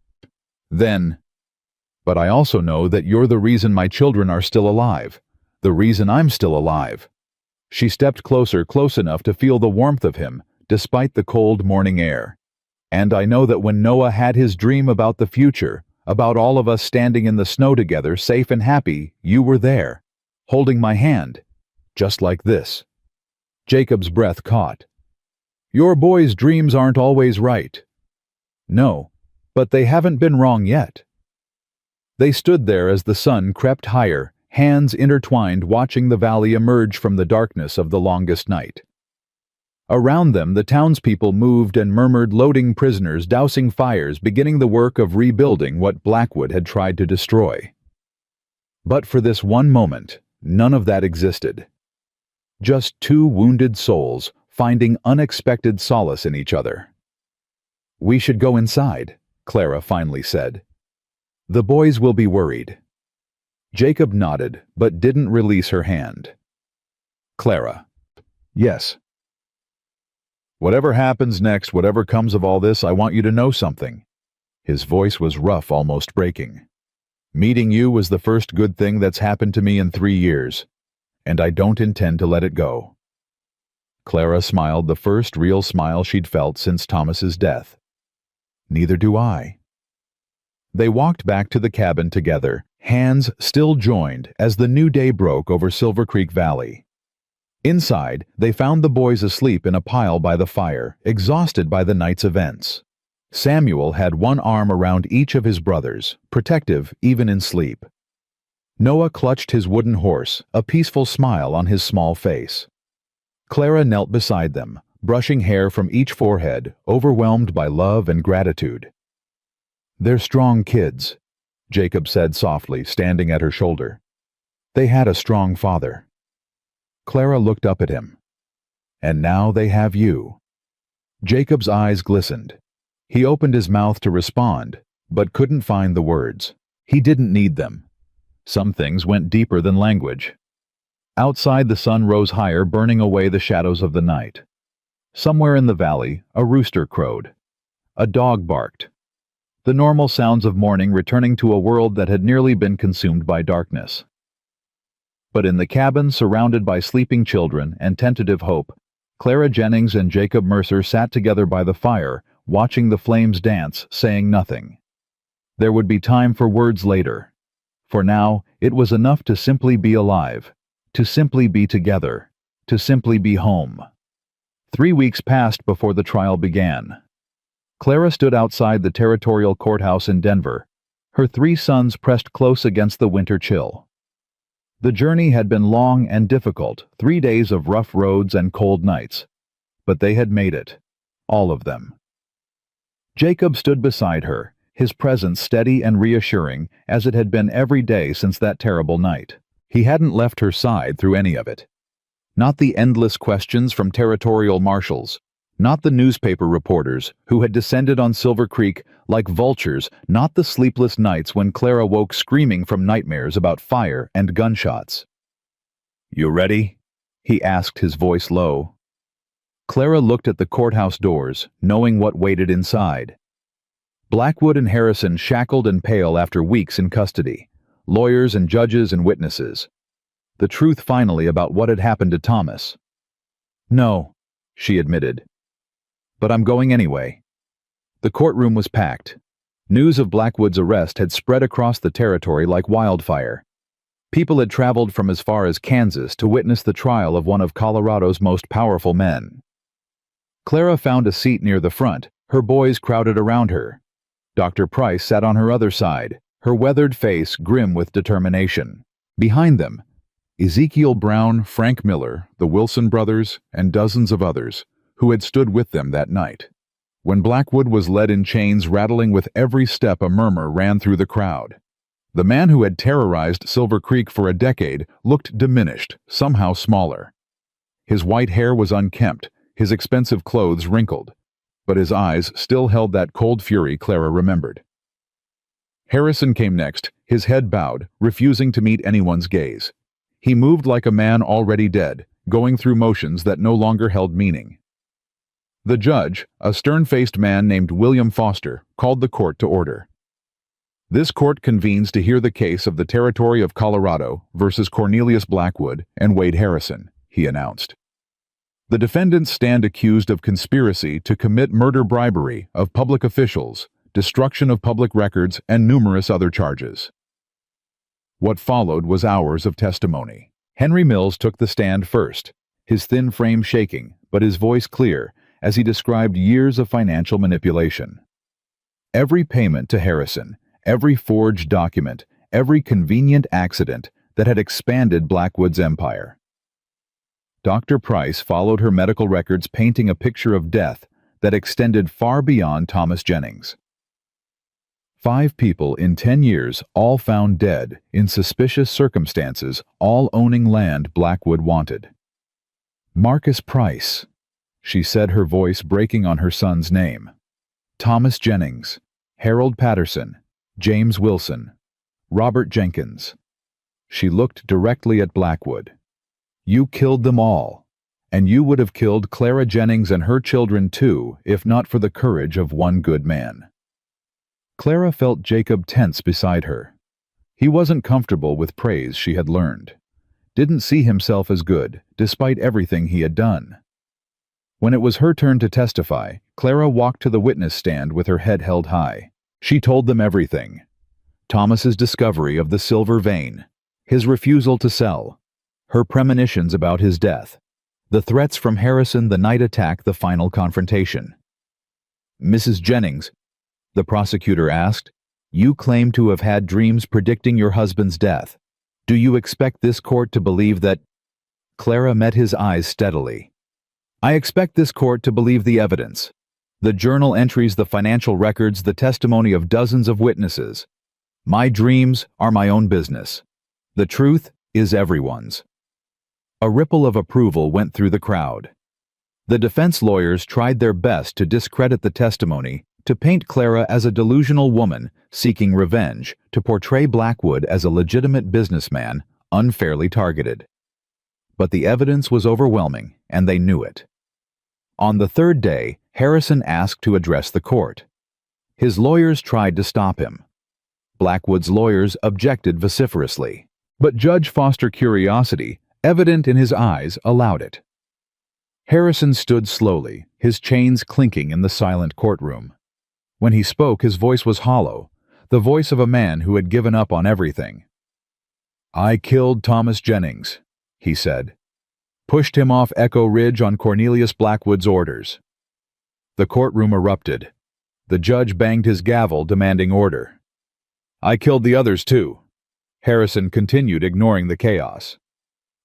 But I also know that you're the reason my children are still alive, the reason I'm still alive. She stepped closer, close enough to feel the warmth of him, despite the cold morning air. And I know that when Noah had his dream about the future, about all of us standing in the snow together, safe and happy, you were there, holding my hand, just like this. Jacob's breath caught. Your boys' dreams aren't always right. No, but they haven't been wrong yet. They stood there as the sun crept higher, hands intertwined, watching the valley emerge from the darkness of the longest night. Around them, the townspeople moved and murmured, loading prisoners, dousing fires, beginning the work of rebuilding what Blackwood had tried to destroy. But for this one moment, none of that existed. Just two wounded souls finding unexpected solace in each other. We should go inside, Clara finally said. The boys will be worried. Jacob nodded, but didn't release her hand. Clara. Yes. Whatever happens next, whatever comes of all this, I want you to know something." His voice was rough, almost breaking. "Meeting you was the first good thing that's happened to me in 3 years, and I don't intend to let it go." Clara smiled, the first real smile she'd felt since Thomas's death. "Neither do I." They walked back to the cabin together, hands still joined as the new day broke over Silver Creek Valley. Inside, they found the boys asleep in a pile by the fire, exhausted by the night's events. Samuel had one arm around each of his brothers, protective even in sleep. Noah clutched his wooden horse, a peaceful smile on his small face. Clara knelt beside them, brushing hair from each forehead, overwhelmed by love and gratitude. "They're strong kids," Jacob said softly, standing at her shoulder. "They had a strong father." Clara looked up at him. "And now they have you." Jacob's eyes glistened. He opened his mouth to respond, but couldn't find the words. He didn't need them. Some things went deeper than language. Outside, the sun rose higher, burning away the shadows of the night. Somewhere in the valley, a rooster crowed. A dog barked. The normal sounds of morning returning to a world that had nearly been consumed by darkness. But in the cabin, surrounded by sleeping children and tentative hope, Clara Jennings and Jacob Mercer sat together by the fire, watching the flames dance, saying nothing. There would be time for words later. For now, it was enough to simply be alive, to simply be together, to simply be home. 3 weeks passed before the trial began. Clara stood outside the territorial courthouse in Denver, her 3 sons pressed close against the winter chill. The journey had been long and difficult, 3 days of rough roads and cold nights. But they had made it. All of them. Jacob stood beside her, his presence steady and reassuring as it had been every day since that terrible night. He hadn't left her side through any of it. Not the endless questions from territorial marshals, not the newspaper reporters who had descended on Silver Creek like vultures, not the sleepless nights when Clara woke screaming from nightmares about fire and gunshots. "You ready?" he asked, his voice low. Clara looked at the courthouse doors, knowing what waited inside. Blackwood and Harrison shackled and pale after weeks in custody, lawyers and judges and witnesses. The truth finally about what had happened to Thomas. "No," she admitted. "But I'm going anyway." The courtroom was packed. News of Blackwood's arrest had spread across the territory like wildfire. People had traveled from as far as Kansas to witness the trial of one of Colorado's most powerful men. Clara found a seat near the front, her boys crowded around her. Dr. Price sat on her other side, her weathered face grim with determination. Behind them, Ezekiel Brown, Frank Miller, the Wilson brothers, and dozens of others who had stood with them that night. When Blackwood was led in chains, rattling with every step, a murmur ran through the crowd. The man who had terrorized Silver Creek for a decade looked diminished, somehow smaller. His white hair was unkempt, his expensive clothes wrinkled, but his eyes still held that cold fury Clara remembered. Harrison came next, his head bowed, refusing to meet anyone's gaze. He moved like a man already dead, going through motions that no longer held meaning. The judge, a stern-faced man named William Foster, called the court to order. "This court convenes to hear the case of the Territory of Colorado versus Cornelius Blackwood and Wade Harrison," he announced. "The defendants stand accused of conspiracy to commit murder, bribery of public officials, destruction of public records, and numerous other charges." What followed was hours of testimony. Henry Mills took the stand first, his thin frame shaking, but his voice clear, as he described years of financial manipulation. Every payment to Harrison, every forged document, every convenient accident that had expanded Blackwood's empire. Dr. Price followed her medical records, painting a picture of death that extended far beyond Thomas Jennings. 5 people in 10 years, all found dead in suspicious circumstances, all owning land Blackwood wanted. Marcus Price, she said, her voice breaking on her son's name. Thomas Jennings, Harold Patterson, James Wilson, Robert Jenkins. She looked directly at Blackwood. "You killed them all, And you would have killed Clara Jennings and her children too, if not for the courage of one good man. Clara felt Jacob tense beside her. He wasn't comfortable with praise she had learned. Didn't see himself as good, despite everything he had done. When it was her turn to testify, Clara walked to the witness stand with her head held high. She told them everything. Thomas's discovery of the silver vein, his refusal to sell, her premonitions about his death, the threats from Harrison the night attack, the final confrontation. Mrs. Jennings, the prosecutor asked, you claim to have had dreams predicting your husband's death. Do you expect this court to believe that? Clara met his eyes steadily. I expect this court to believe the evidence. The journal entries, the financial records, the testimony of dozens of witnesses. My dreams are my own business. The truth is everyone's. A ripple of approval went through the crowd. The defense lawyers tried their best to discredit the testimony, to paint Clara as a delusional woman seeking revenge, to portray Blackwood as a legitimate businessman, unfairly targeted. But the evidence was overwhelming, and they knew it. On the third day, Harrison asked to address the court. His lawyers tried to stop him. Blackwood's lawyers objected vociferously, but Judge Foster's curiosity, evident in his eyes, allowed it. Harrison stood slowly, his chains clinking in the silent courtroom. When he spoke, his voice was hollow, the voice of a man who had given up on everything. I killed Thomas Jennings, he said. Pushed him off Echo Ridge on Cornelius Blackwood's orders. The courtroom erupted. The judge banged his gavel, demanding order. I killed the others too. Harrison continued, ignoring the chaos.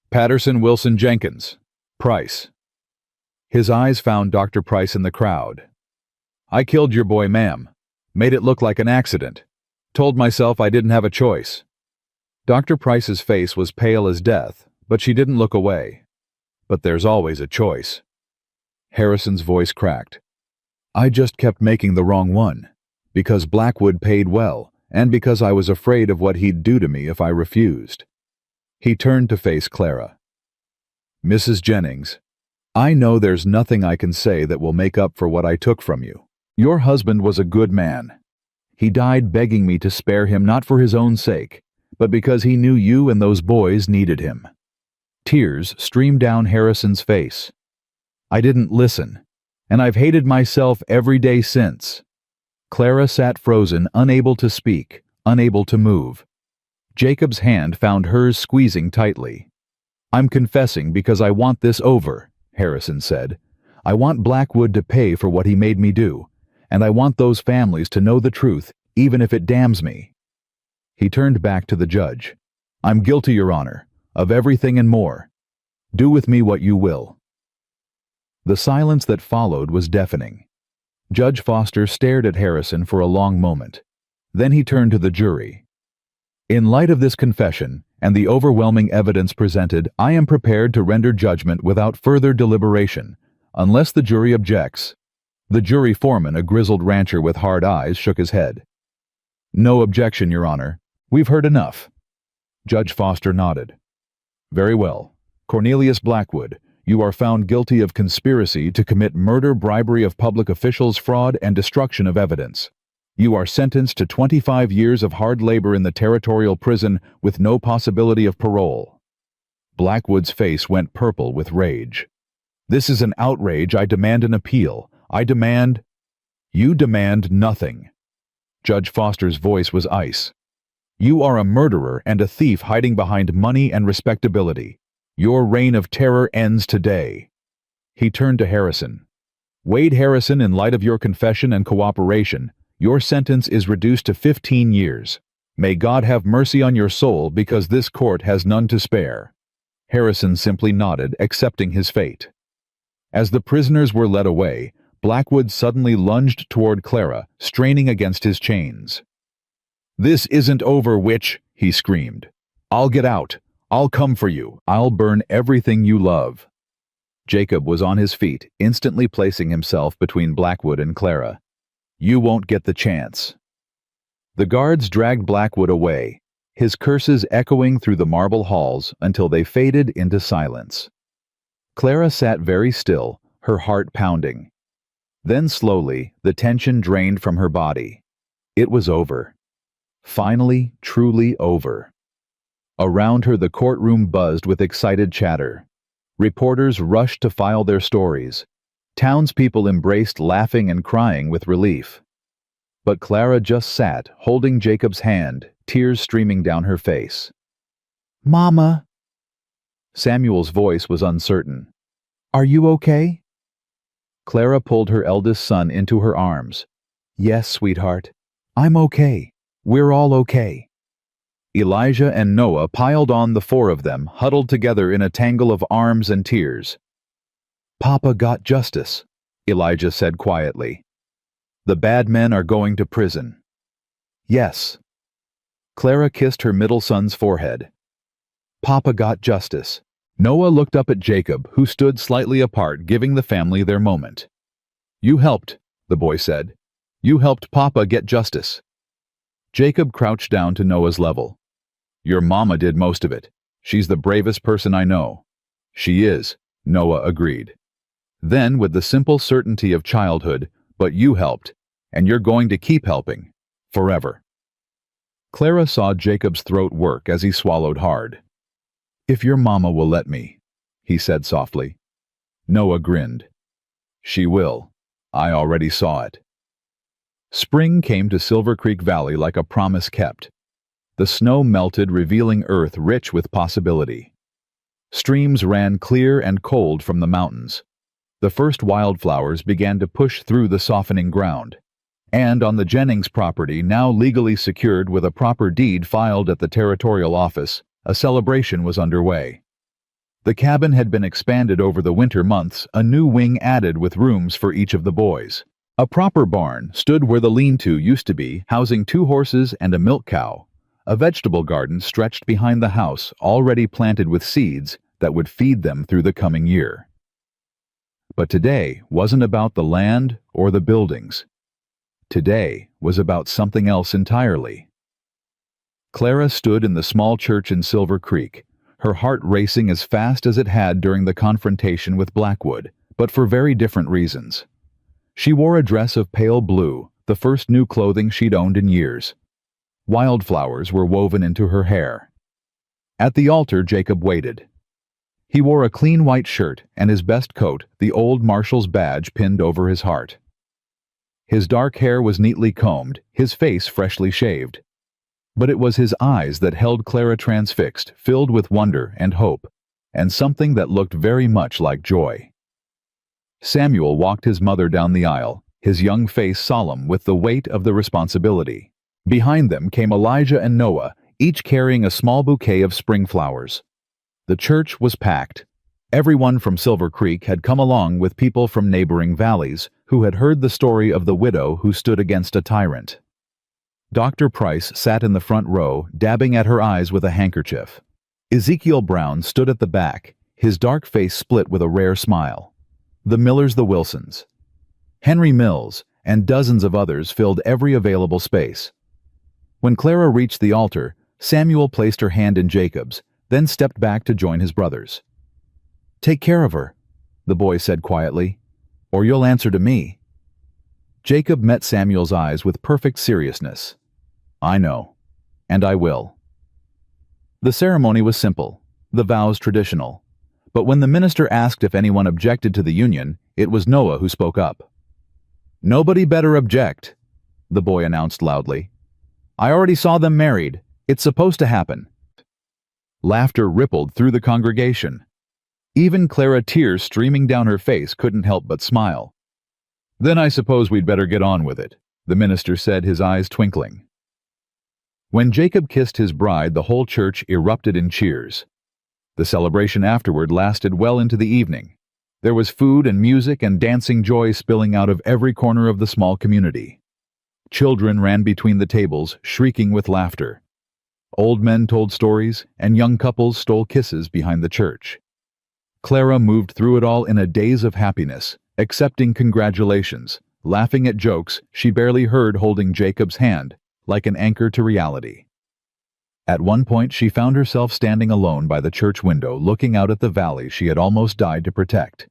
Patterson, Wilson, Jenkins. Price. His eyes found Dr. Price in the crowd. I killed your boy, ma'am. Made it look like an accident. Told myself I didn't have a choice. Dr. Price's face was pale as death, but she didn't look away. But there's always a choice. Harrison's voice cracked. I just kept making the wrong one, because Blackwood paid well, and because I was afraid of what he'd do to me if I refused. He turned to face Clara. Mrs. Jennings, I know there's nothing I can say that will make up for what I took from you. Your husband was a good man. He died begging me to spare him not for his own sake, but because he knew you and those boys needed him. Tears streamed down Harrison's face. I didn't listen, and I've hated myself every day since. Clara sat frozen, unable to speak, unable to move. Jacob's hand found hers, squeezing tightly. I'm confessing because I want this over, Harrison said. I want Blackwood to pay for what he made me do, and I want those families to know the truth, even if it damns me. He turned back to the judge. I'm guilty, Your Honor, of everything and more. Do with me what you will. The silence that followed was deafening. Judge Foster stared at Harrison for a long moment. Then he turned to the jury. In light of this confession and the overwhelming evidence presented, I am prepared to render judgment without further deliberation, unless the jury objects. The jury foreman, a grizzled rancher with hard eyes, shook his head. No objection, Your Honor. We've heard enough. Judge Foster nodded. Very well. Cornelius Blackwood, you are found guilty of conspiracy to commit murder, bribery of public officials, fraud, and destruction of evidence. You are sentenced to 25 years of hard labor in the territorial prison with no possibility of parole. Blackwood's face went purple with rage. This is an outrage. I demand an appeal. I demand... You demand nothing. Judge Foster's voice was ice. You are a murderer and a thief hiding behind money and respectability. Your reign of terror ends today. He turned to Harrison. Wade Harrison, in light of your confession and cooperation, your sentence is reduced to 15 years. May God have mercy on your soul, because this court has none to spare. Harrison simply nodded, accepting his fate. As the prisoners were led away, Blackwood suddenly lunged toward Clara, straining against his chains. This isn't over, witch, he screamed. I'll get out. I'll come for you. I'll burn everything you love. Jacob was on his feet, instantly placing himself between Blackwood and Clara. You won't get the chance. The guards dragged Blackwood away, his curses echoing through the marble halls until they faded into silence. Clara sat very still, her heart pounding. Then slowly, the tension drained from her body. It was over. Finally, truly over. Around her the courtroom buzzed with excited chatter. Reporters rushed to file their stories. Townspeople embraced laughing and crying with relief. But Clara just sat, holding Jacob's hand, tears streaming down her face. "Mama." Samuel's voice was uncertain. "Are you okay?" Clara pulled her eldest son into her arms. "Yes, sweetheart. I'm okay. We're all okay." Elijah and Noah piled on the four of them, huddled together in a tangle of arms and tears. "Papa got justice," Elijah said quietly. "The bad men are going to prison." "Yes." Clara kissed her middle son's forehead. "Papa got justice." Noah looked up at Jacob, who stood slightly apart, giving the family their moment. "You helped," the boy said. "You helped Papa get justice." Jacob crouched down to Noah's level. "Your mama did most of it. She's the bravest person I know." "She is," Noah agreed. Then, with the simple certainty of childhood, "But you helped, and you're going to keep helping. Forever." Clara saw Jacob's throat work as he swallowed hard. "If your mama will let me," he said softly. Noah grinned. "She will. I already saw it." Spring came to Silver Creek Valley like a promise kept. The snow melted, revealing earth rich with possibility. Streams ran clear and cold from the mountains. The first wildflowers began to push through the softening ground. And on the Jennings property, now legally secured with a proper deed filed at the territorial office, a celebration was underway. The cabin had been expanded over the winter months, a new wing added with rooms for each of the boys. A proper barn stood where the lean-to used to be, housing 2 horses and a milk cow. A vegetable garden stretched behind the house, already planted with seeds that would feed them through the coming year. But today wasn't about the land or the buildings. Today was about something else entirely. Clara stood in the small church in Silver Creek, her heart racing as fast as it had during the confrontation with Blackwood, but for very different reasons. She wore a dress of pale blue, the first new clothing she'd owned in years. Wildflowers were woven into her hair. At the altar, Jacob waited. He wore a clean white shirt and his best coat, the old marshal's badge pinned over his heart. His dark hair was neatly combed, his face freshly shaved. But it was his eyes that held Clara transfixed, filled with wonder and hope, and something that looked very much like joy. Samuel walked his mother down the aisle, his young face solemn with the weight of the responsibility. Behind them came Elijah and Noah, each carrying a small bouquet of spring flowers. The church was packed. Everyone from Silver Creek had come along with people from neighboring valleys who had heard the story of the widow who stood against a tyrant. Dr. Price sat in the front row, dabbing at her eyes with a handkerchief. Ezekiel Brown stood at the back, his dark face split with a rare smile. The Millers, the Wilsons, Henry Mills, and dozens of others filled every available space. When Clara reached the altar, Samuel placed her hand in Jacob's, then stepped back to join his brothers. "Take care of her," the boy said quietly, "or you'll answer to me." Jacob met Samuel's eyes with perfect seriousness. "I know, and I will." The ceremony was simple, the vows traditional. But when the minister asked if anyone objected to the union, it was Noah who spoke up. "Nobody better object," the boy announced loudly. "I already saw them married. It's supposed to happen." Laughter rippled through the congregation. Even Clara, tears streaming down her face, couldn't help but smile. "Then I suppose we'd better get on with it," the minister said, his eyes twinkling. When Jacob kissed his bride, the whole church erupted in cheers. The celebration afterward lasted well into the evening. There was food and music and dancing joy spilling out of every corner of the small community. Children ran between the tables, shrieking with laughter. Old men told stories, and young couples stole kisses behind the church. Clara moved through it all in a daze of happiness, accepting congratulations, laughing at jokes she barely heard, holding Jacob's hand, like an anchor to reality. At one point, she found herself standing alone by the church window, looking out at the valley she had almost died to protect.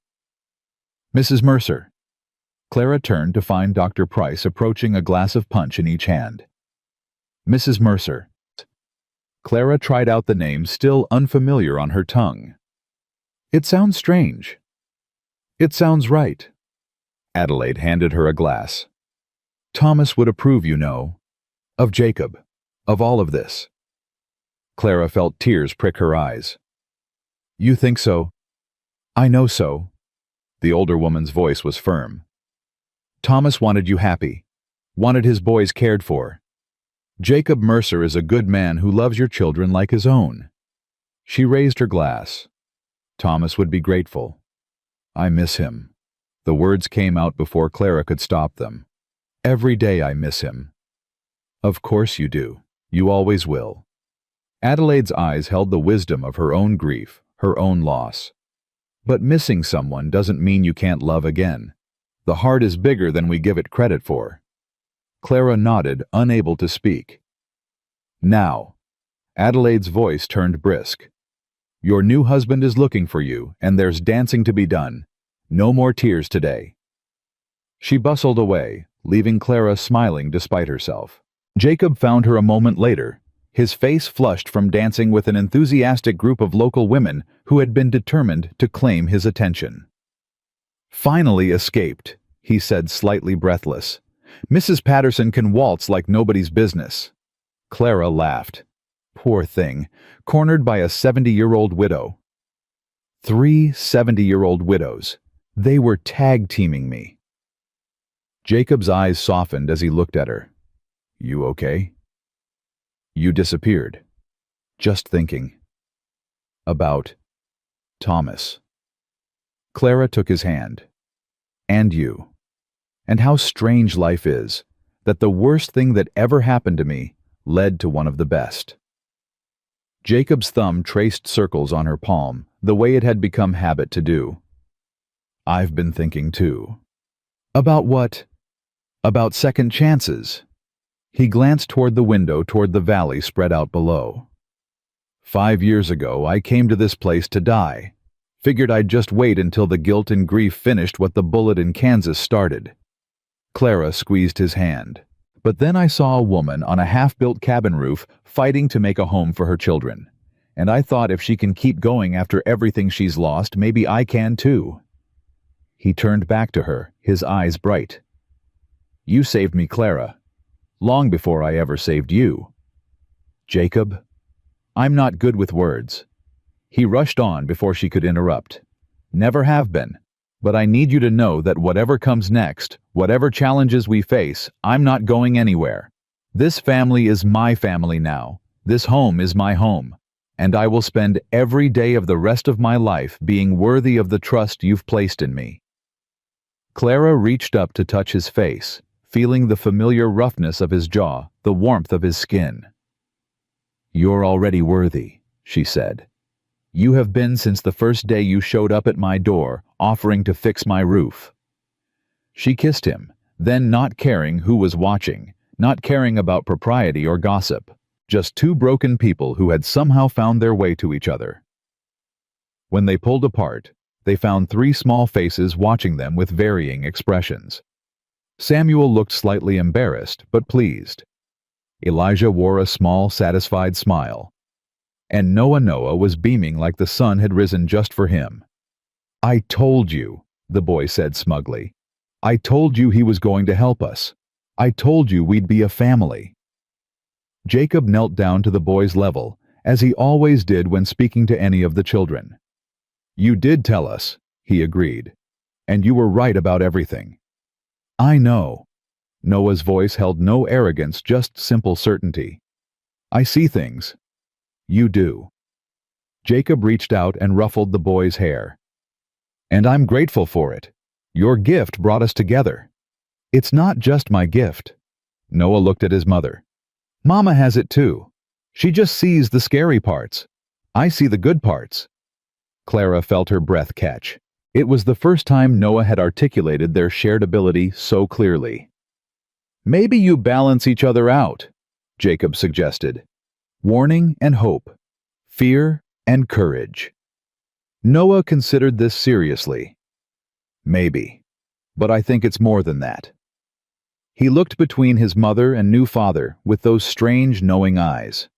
"Mrs. Mercer." Clara turned to find Dr. Price approaching, a glass of punch in each hand. "Mrs. Mercer." Clara tried out the name, still unfamiliar on her tongue. "It sounds strange." "It sounds right." Adelaide handed her a glass. "Thomas would approve, you know. Of Jacob. Of all of this." Clara felt tears prick her eyes. "You think so?" "I know so." The older woman's voice was firm. "Thomas wanted you happy. Wanted his boys cared for. Jacob Mercer is a good man who loves your children like his own." She raised her glass. "Thomas would be grateful. I miss him." The words came out before Clara could stop them. "Every day I miss him." "Of course you do. You always will." Adelaide's eyes held the wisdom of her own grief, her own loss. But missing someone doesn't mean you can't love again. The heart is bigger than we give it credit for. Clara nodded, unable to speak. "Now." Adelaide's voice turned brisk. "Your new husband is looking for you, and there's dancing to be done. No more tears today." She bustled away, leaving Clara smiling despite herself. Jacob found her a moment later, his face flushed from dancing with an enthusiastic group of local women who had been determined to claim his attention. "Finally escaped," he said, slightly breathless. "Mrs. Patterson can waltz like nobody's business." Clara laughed. Poor thing, cornered by a 70-year-old widow. 3 70-year-old widows. They were tag-teaming me. Jacob's eyes softened as he looked at her. "You okay?" "You disappeared. Just thinking. About Thomas." Clara took his hand. "And you. And how strange life is, that the worst thing that ever happened to me led to one of the best." Jacob's thumb traced circles on her palm, the way it had become habit to do. "I've been thinking too." "About what?" "About second chances." He glanced toward the window, toward the valley spread out below. 5 years ago, I came to this place to die. Figured I'd just wait until the guilt and grief finished what the bullet in Kansas started. Clara squeezed his hand. "But then I saw a woman on a half-built cabin roof fighting to make a home for her children. And I thought if she can keep going after everything she's lost, maybe I can too." He turned back to her, his eyes bright. "You saved me, Clara. Long before I ever saved you." "Jacob, I'm not good with words." He rushed on before she could interrupt. "Never have been. But I need you to know that whatever comes next, whatever challenges we face, I'm not going anywhere. This family is my family now. This home is my home. And I will spend every day of the rest of my life being worthy of the trust you've placed in me." Clara reached up to touch his face, feeling the familiar roughness of his jaw, the warmth of his skin. "You're already worthy," she said. "You have been since the first day you showed up at my door, offering to fix my roof." She kissed him, then, not caring who was watching, not caring about propriety or gossip, just two broken people who had somehow found their way to each other. When they pulled apart, they found 3 small faces watching them with varying expressions. Samuel looked slightly embarrassed, but pleased. Elijah wore a small, satisfied smile. And Noah was beaming like the sun had risen just for him. "I told you," the boy said smugly. "I told you he was going to help us. I told you we'd be a family." Jacob knelt down to the boy's level, as he always did when speaking to any of the children. "You did tell us," he agreed. "And you were right about everything." "I know." Noah's voice held no arrogance, just simple certainty. "I see things. You do." Jacob reached out and ruffled the boy's hair. "And I'm grateful for it. Your gift brought us together." "It's not just my gift." Noah looked at his mother. "Mama has it too. She just sees the scary parts. I see the good parts." Clara felt her breath catch. It was the first time Noah had articulated their shared ability so clearly. "Maybe you balance each other out," Jacob suggested. Warning and hope. Fear and courage. Noah considered this seriously. Maybe. But I think it's more than that. He looked between his mother and new father with those strange, knowing eyes.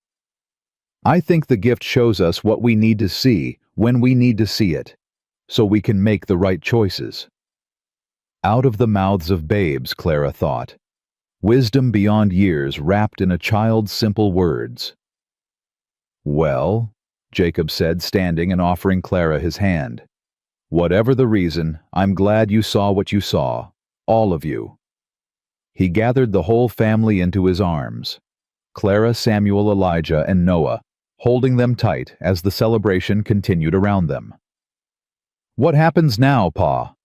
I think the gift shows us what we need to see when we need to see it, so we can make the right choices. Out of the mouths of babes, Clara thought. Wisdom beyond years wrapped in a child's simple words. Well, Jacob said, standing and offering Clara his hand. Whatever the reason, I'm glad you saw what you saw, all of you. He gathered the whole family into his arms. Clara, Samuel, Elijah, and Noah, holding them tight as the celebration continued around them. What happens now, Pa?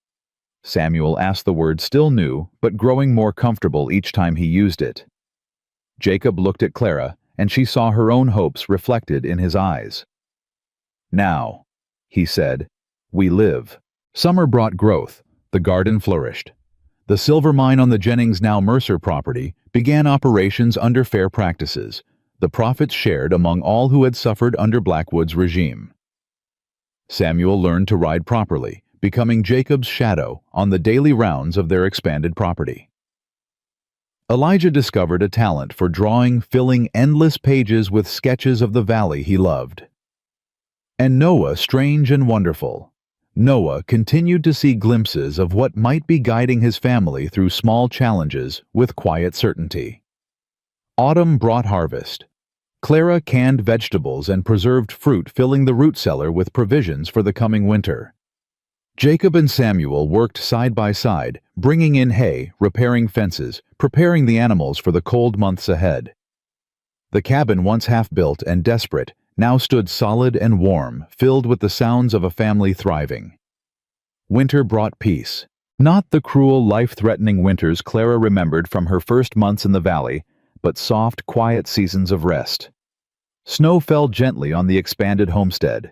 Samuel asked, the word still new, but growing more comfortable each time he used it. Jacob looked at Clara, and she saw her own hopes reflected in his eyes. Now, he said, we live. Summer brought growth. The garden flourished. The silver mine on the Jennings, now Mercer property, began operations under fair practices, the profits shared among all who had suffered under Blackwood's regime. Samuel learned to ride properly, becoming Jacob's shadow on the daily rounds of their expanded property. Elijah discovered a talent for drawing, filling endless pages with sketches of the valley he loved. And Noah, strange and wonderful. Noah continued to see glimpses of what might be guiding his family through small challenges with quiet certainty. Autumn brought harvest. Clara canned vegetables and preserved fruit, filling the root cellar with provisions for the coming winter. Jacob and Samuel worked side by side, bringing in hay, repairing fences, preparing the animals for the cold months ahead. The cabin, once half-built and desperate, now stood solid and warm, filled with the sounds of a family thriving. Winter brought peace. Not the cruel, life-threatening winters Clara remembered from her first months in the valley, but soft, quiet seasons of rest. Snow fell gently on the expanded homestead.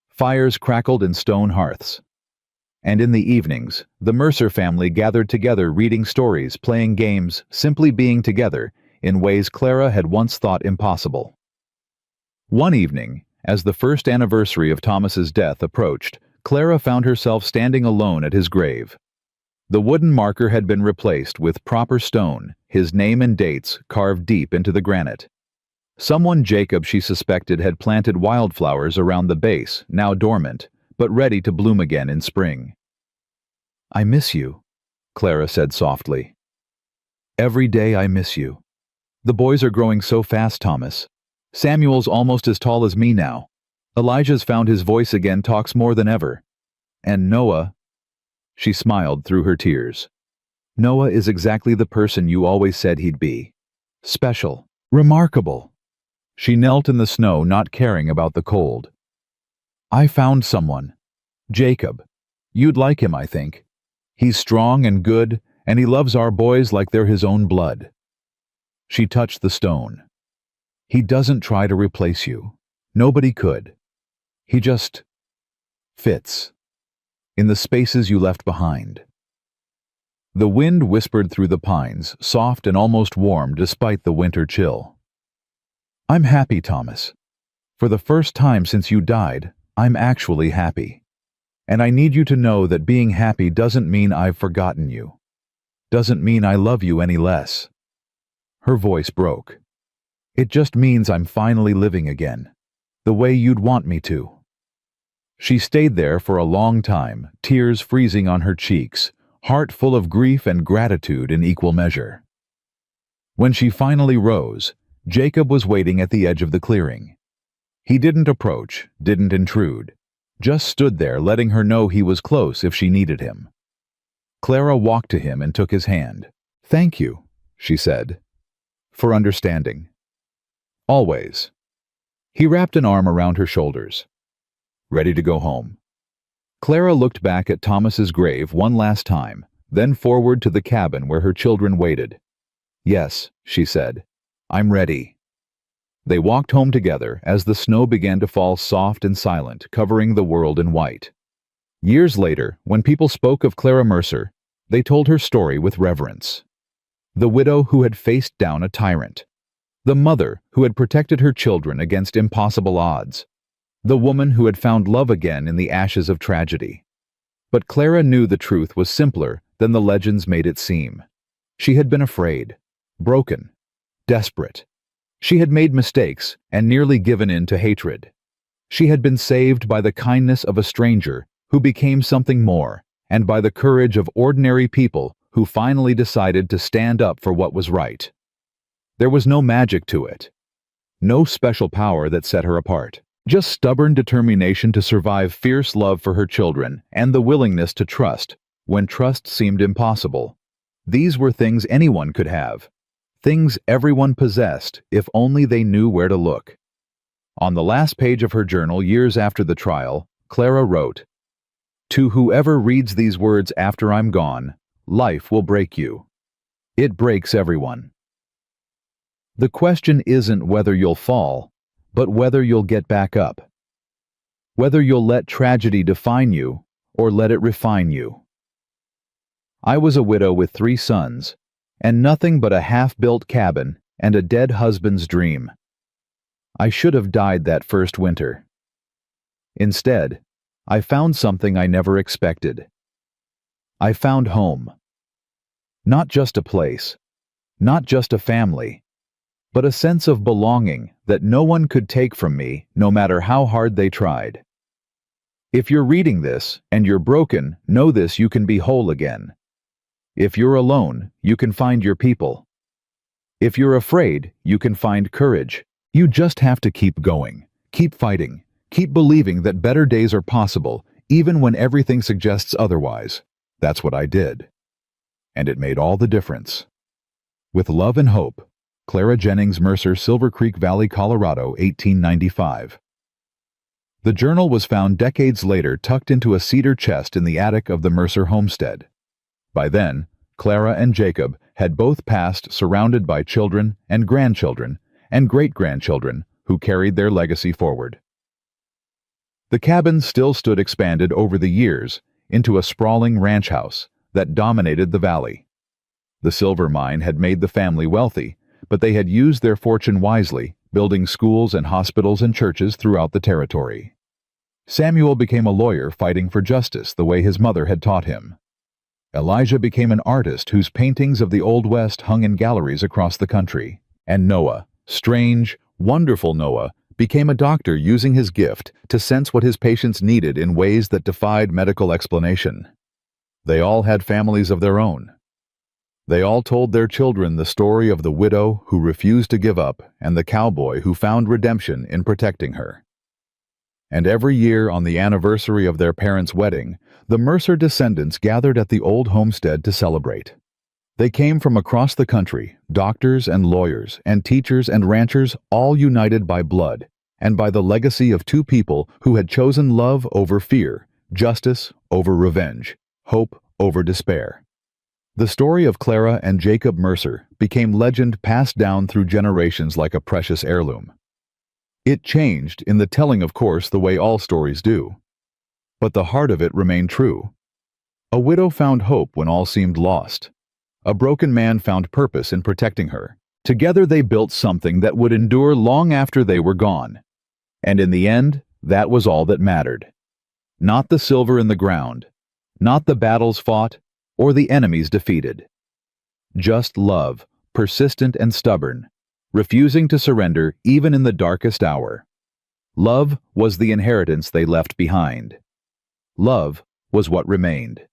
Fires crackled in stone hearths. And in the evenings, the Mercer family gathered together, reading stories, playing games, simply being together in ways Clara had once thought impossible. One evening, as the first anniversary of Thomas's death approached, Clara found herself standing alone at his grave. The wooden marker had been replaced with proper stone, his name and dates carved deep into the granite. Someone Jacob, she suspected, had planted wildflowers around the base, now dormant, but ready to bloom again in spring. I miss you, Clara said softly. Every day I miss you. The boys are growing so fast, Thomas. Samuel's almost as tall as me now. Elijah's found his voice again, talks more than ever. And Noah, she smiled through her tears. Noah is exactly the person you always said he'd be. Special. Remarkable. She knelt in the snow, not caring about the cold. I found someone. Jacob. You'd like him, I think. He's strong and good, and he loves our boys like they're his own blood. She touched the stone. He doesn't try to replace you. Nobody could. He just fits in the spaces you left behind. The wind whispered through the pines, soft and almost warm despite the winter chill. I'm happy, Thomas. For the first time since you died, I'm actually happy. And I need you to know that being happy doesn't mean I've forgotten you. Doesn't mean I love you any less. Her voice broke. It just means I'm finally living again, the way you'd want me to. She stayed there for a long time, tears freezing on her cheeks, heart full of grief and gratitude in equal measure. When she finally rose, Jacob was waiting at the edge of the clearing. He didn't approach, didn't intrude, just stood there letting her know he was close if she needed him. Clara walked to him and took his hand. Thank you, she said, for understanding. Always. He wrapped an arm around her shoulders. Ready to go home. Clara looked back at Thomas's grave one last time, then forward to the cabin where her children waited. Yes, she said, I'm ready. They walked home together as the snow began to fall soft and silent, covering the world in white. Years later, when people spoke of Clara Mercer, they told her story with reverence. The widow who had faced down a tyrant. The mother who had protected her children against impossible odds. The woman who had found love again in the ashes of tragedy. But Clara knew the truth was simpler than the legends made it seem. She had been afraid, broken, desperate. She had made mistakes and nearly given in to hatred. She had been saved by the kindness of a stranger who became something more, and by the courage of ordinary people who finally decided to stand up for what was right. There was no magic to it. No special power that set her apart. Just stubborn determination to survive, fierce love for her children, and the willingness to trust when trust seemed impossible. These were things anyone could have. Things everyone possessed if only they knew where to look. On the last page of her journal years after the trial, Clara wrote, "To whoever reads these words after I'm gone, life will break you. It breaks everyone. The question isn't whether you'll fall, but whether you'll get back up. Whether you'll let tragedy define you or let it refine you." I was a widow with 3 sons, and nothing but a half-built cabin and a dead husband's dream. I should have died that first winter. Instead, I found something I never expected. I found home. Not just a place, not just a family, but a sense of belonging that no one could take from me, no matter how hard they tried. If you're reading this and you're broken, know this: you can be whole again. If you're alone, you can find your people. If you're afraid, you can find courage. You just have to keep going, keep fighting, keep believing that better days are possible, even when everything suggests otherwise. That's what I did. And it made all the difference. With love and hope, Clara Jennings Mercer, Silver Creek Valley, Colorado, 1895. The journal was found decades later tucked into a cedar chest in the attic of the Mercer homestead. By then, Clara and Jacob had both passed, surrounded by children and grandchildren and great-grandchildren who carried their legacy forward. The cabin still stood expanded over the years into a sprawling ranch house that dominated the valley. The silver mine had made the family wealthy, but they had used their fortune wisely, building schools and hospitals and churches throughout the territory. Samuel became a lawyer fighting for justice the way his mother had taught him. Elijah became an artist whose paintings of the Old West hung in galleries across the country. And Noah, strange, wonderful Noah, became a doctor using his gift to sense what his patients needed in ways that defied medical explanation. They all had families of their own. They all told their children the story of the widow who refused to give up and the cowboy who found redemption in protecting her. And every year on the anniversary of their parents' wedding, the Mercer descendants gathered at the old homestead to celebrate. They came from across the country, doctors and lawyers and teachers and ranchers, all united by blood and by the legacy of 2 people who had chosen love over fear, justice over revenge, hope over despair. The story of Clara and Jacob Mercer became legend, passed down through generations like a precious heirloom. It changed in the telling, of course, the way all stories do. But the heart of it remained true. A widow found hope when all seemed lost. A broken man found purpose in protecting her. Together they built something that would endure long after they were gone. And in the end, that was all that mattered. Not the silver in the ground, not the battles fought, or the enemies defeated. Just love, persistent and stubborn, refusing to surrender even in the darkest hour. Love was the inheritance they left behind. Love was what remained.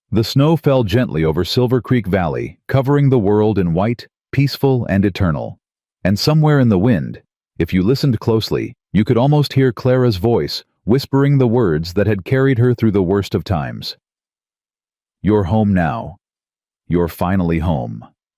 The snow fell gently over Silver Creek Valley, covering the world in white, peaceful and eternal. And somewhere in the wind, if you listened closely, you could almost hear Clara's voice whispering the words that had carried her through the worst of times. "You're home now. You're finally home."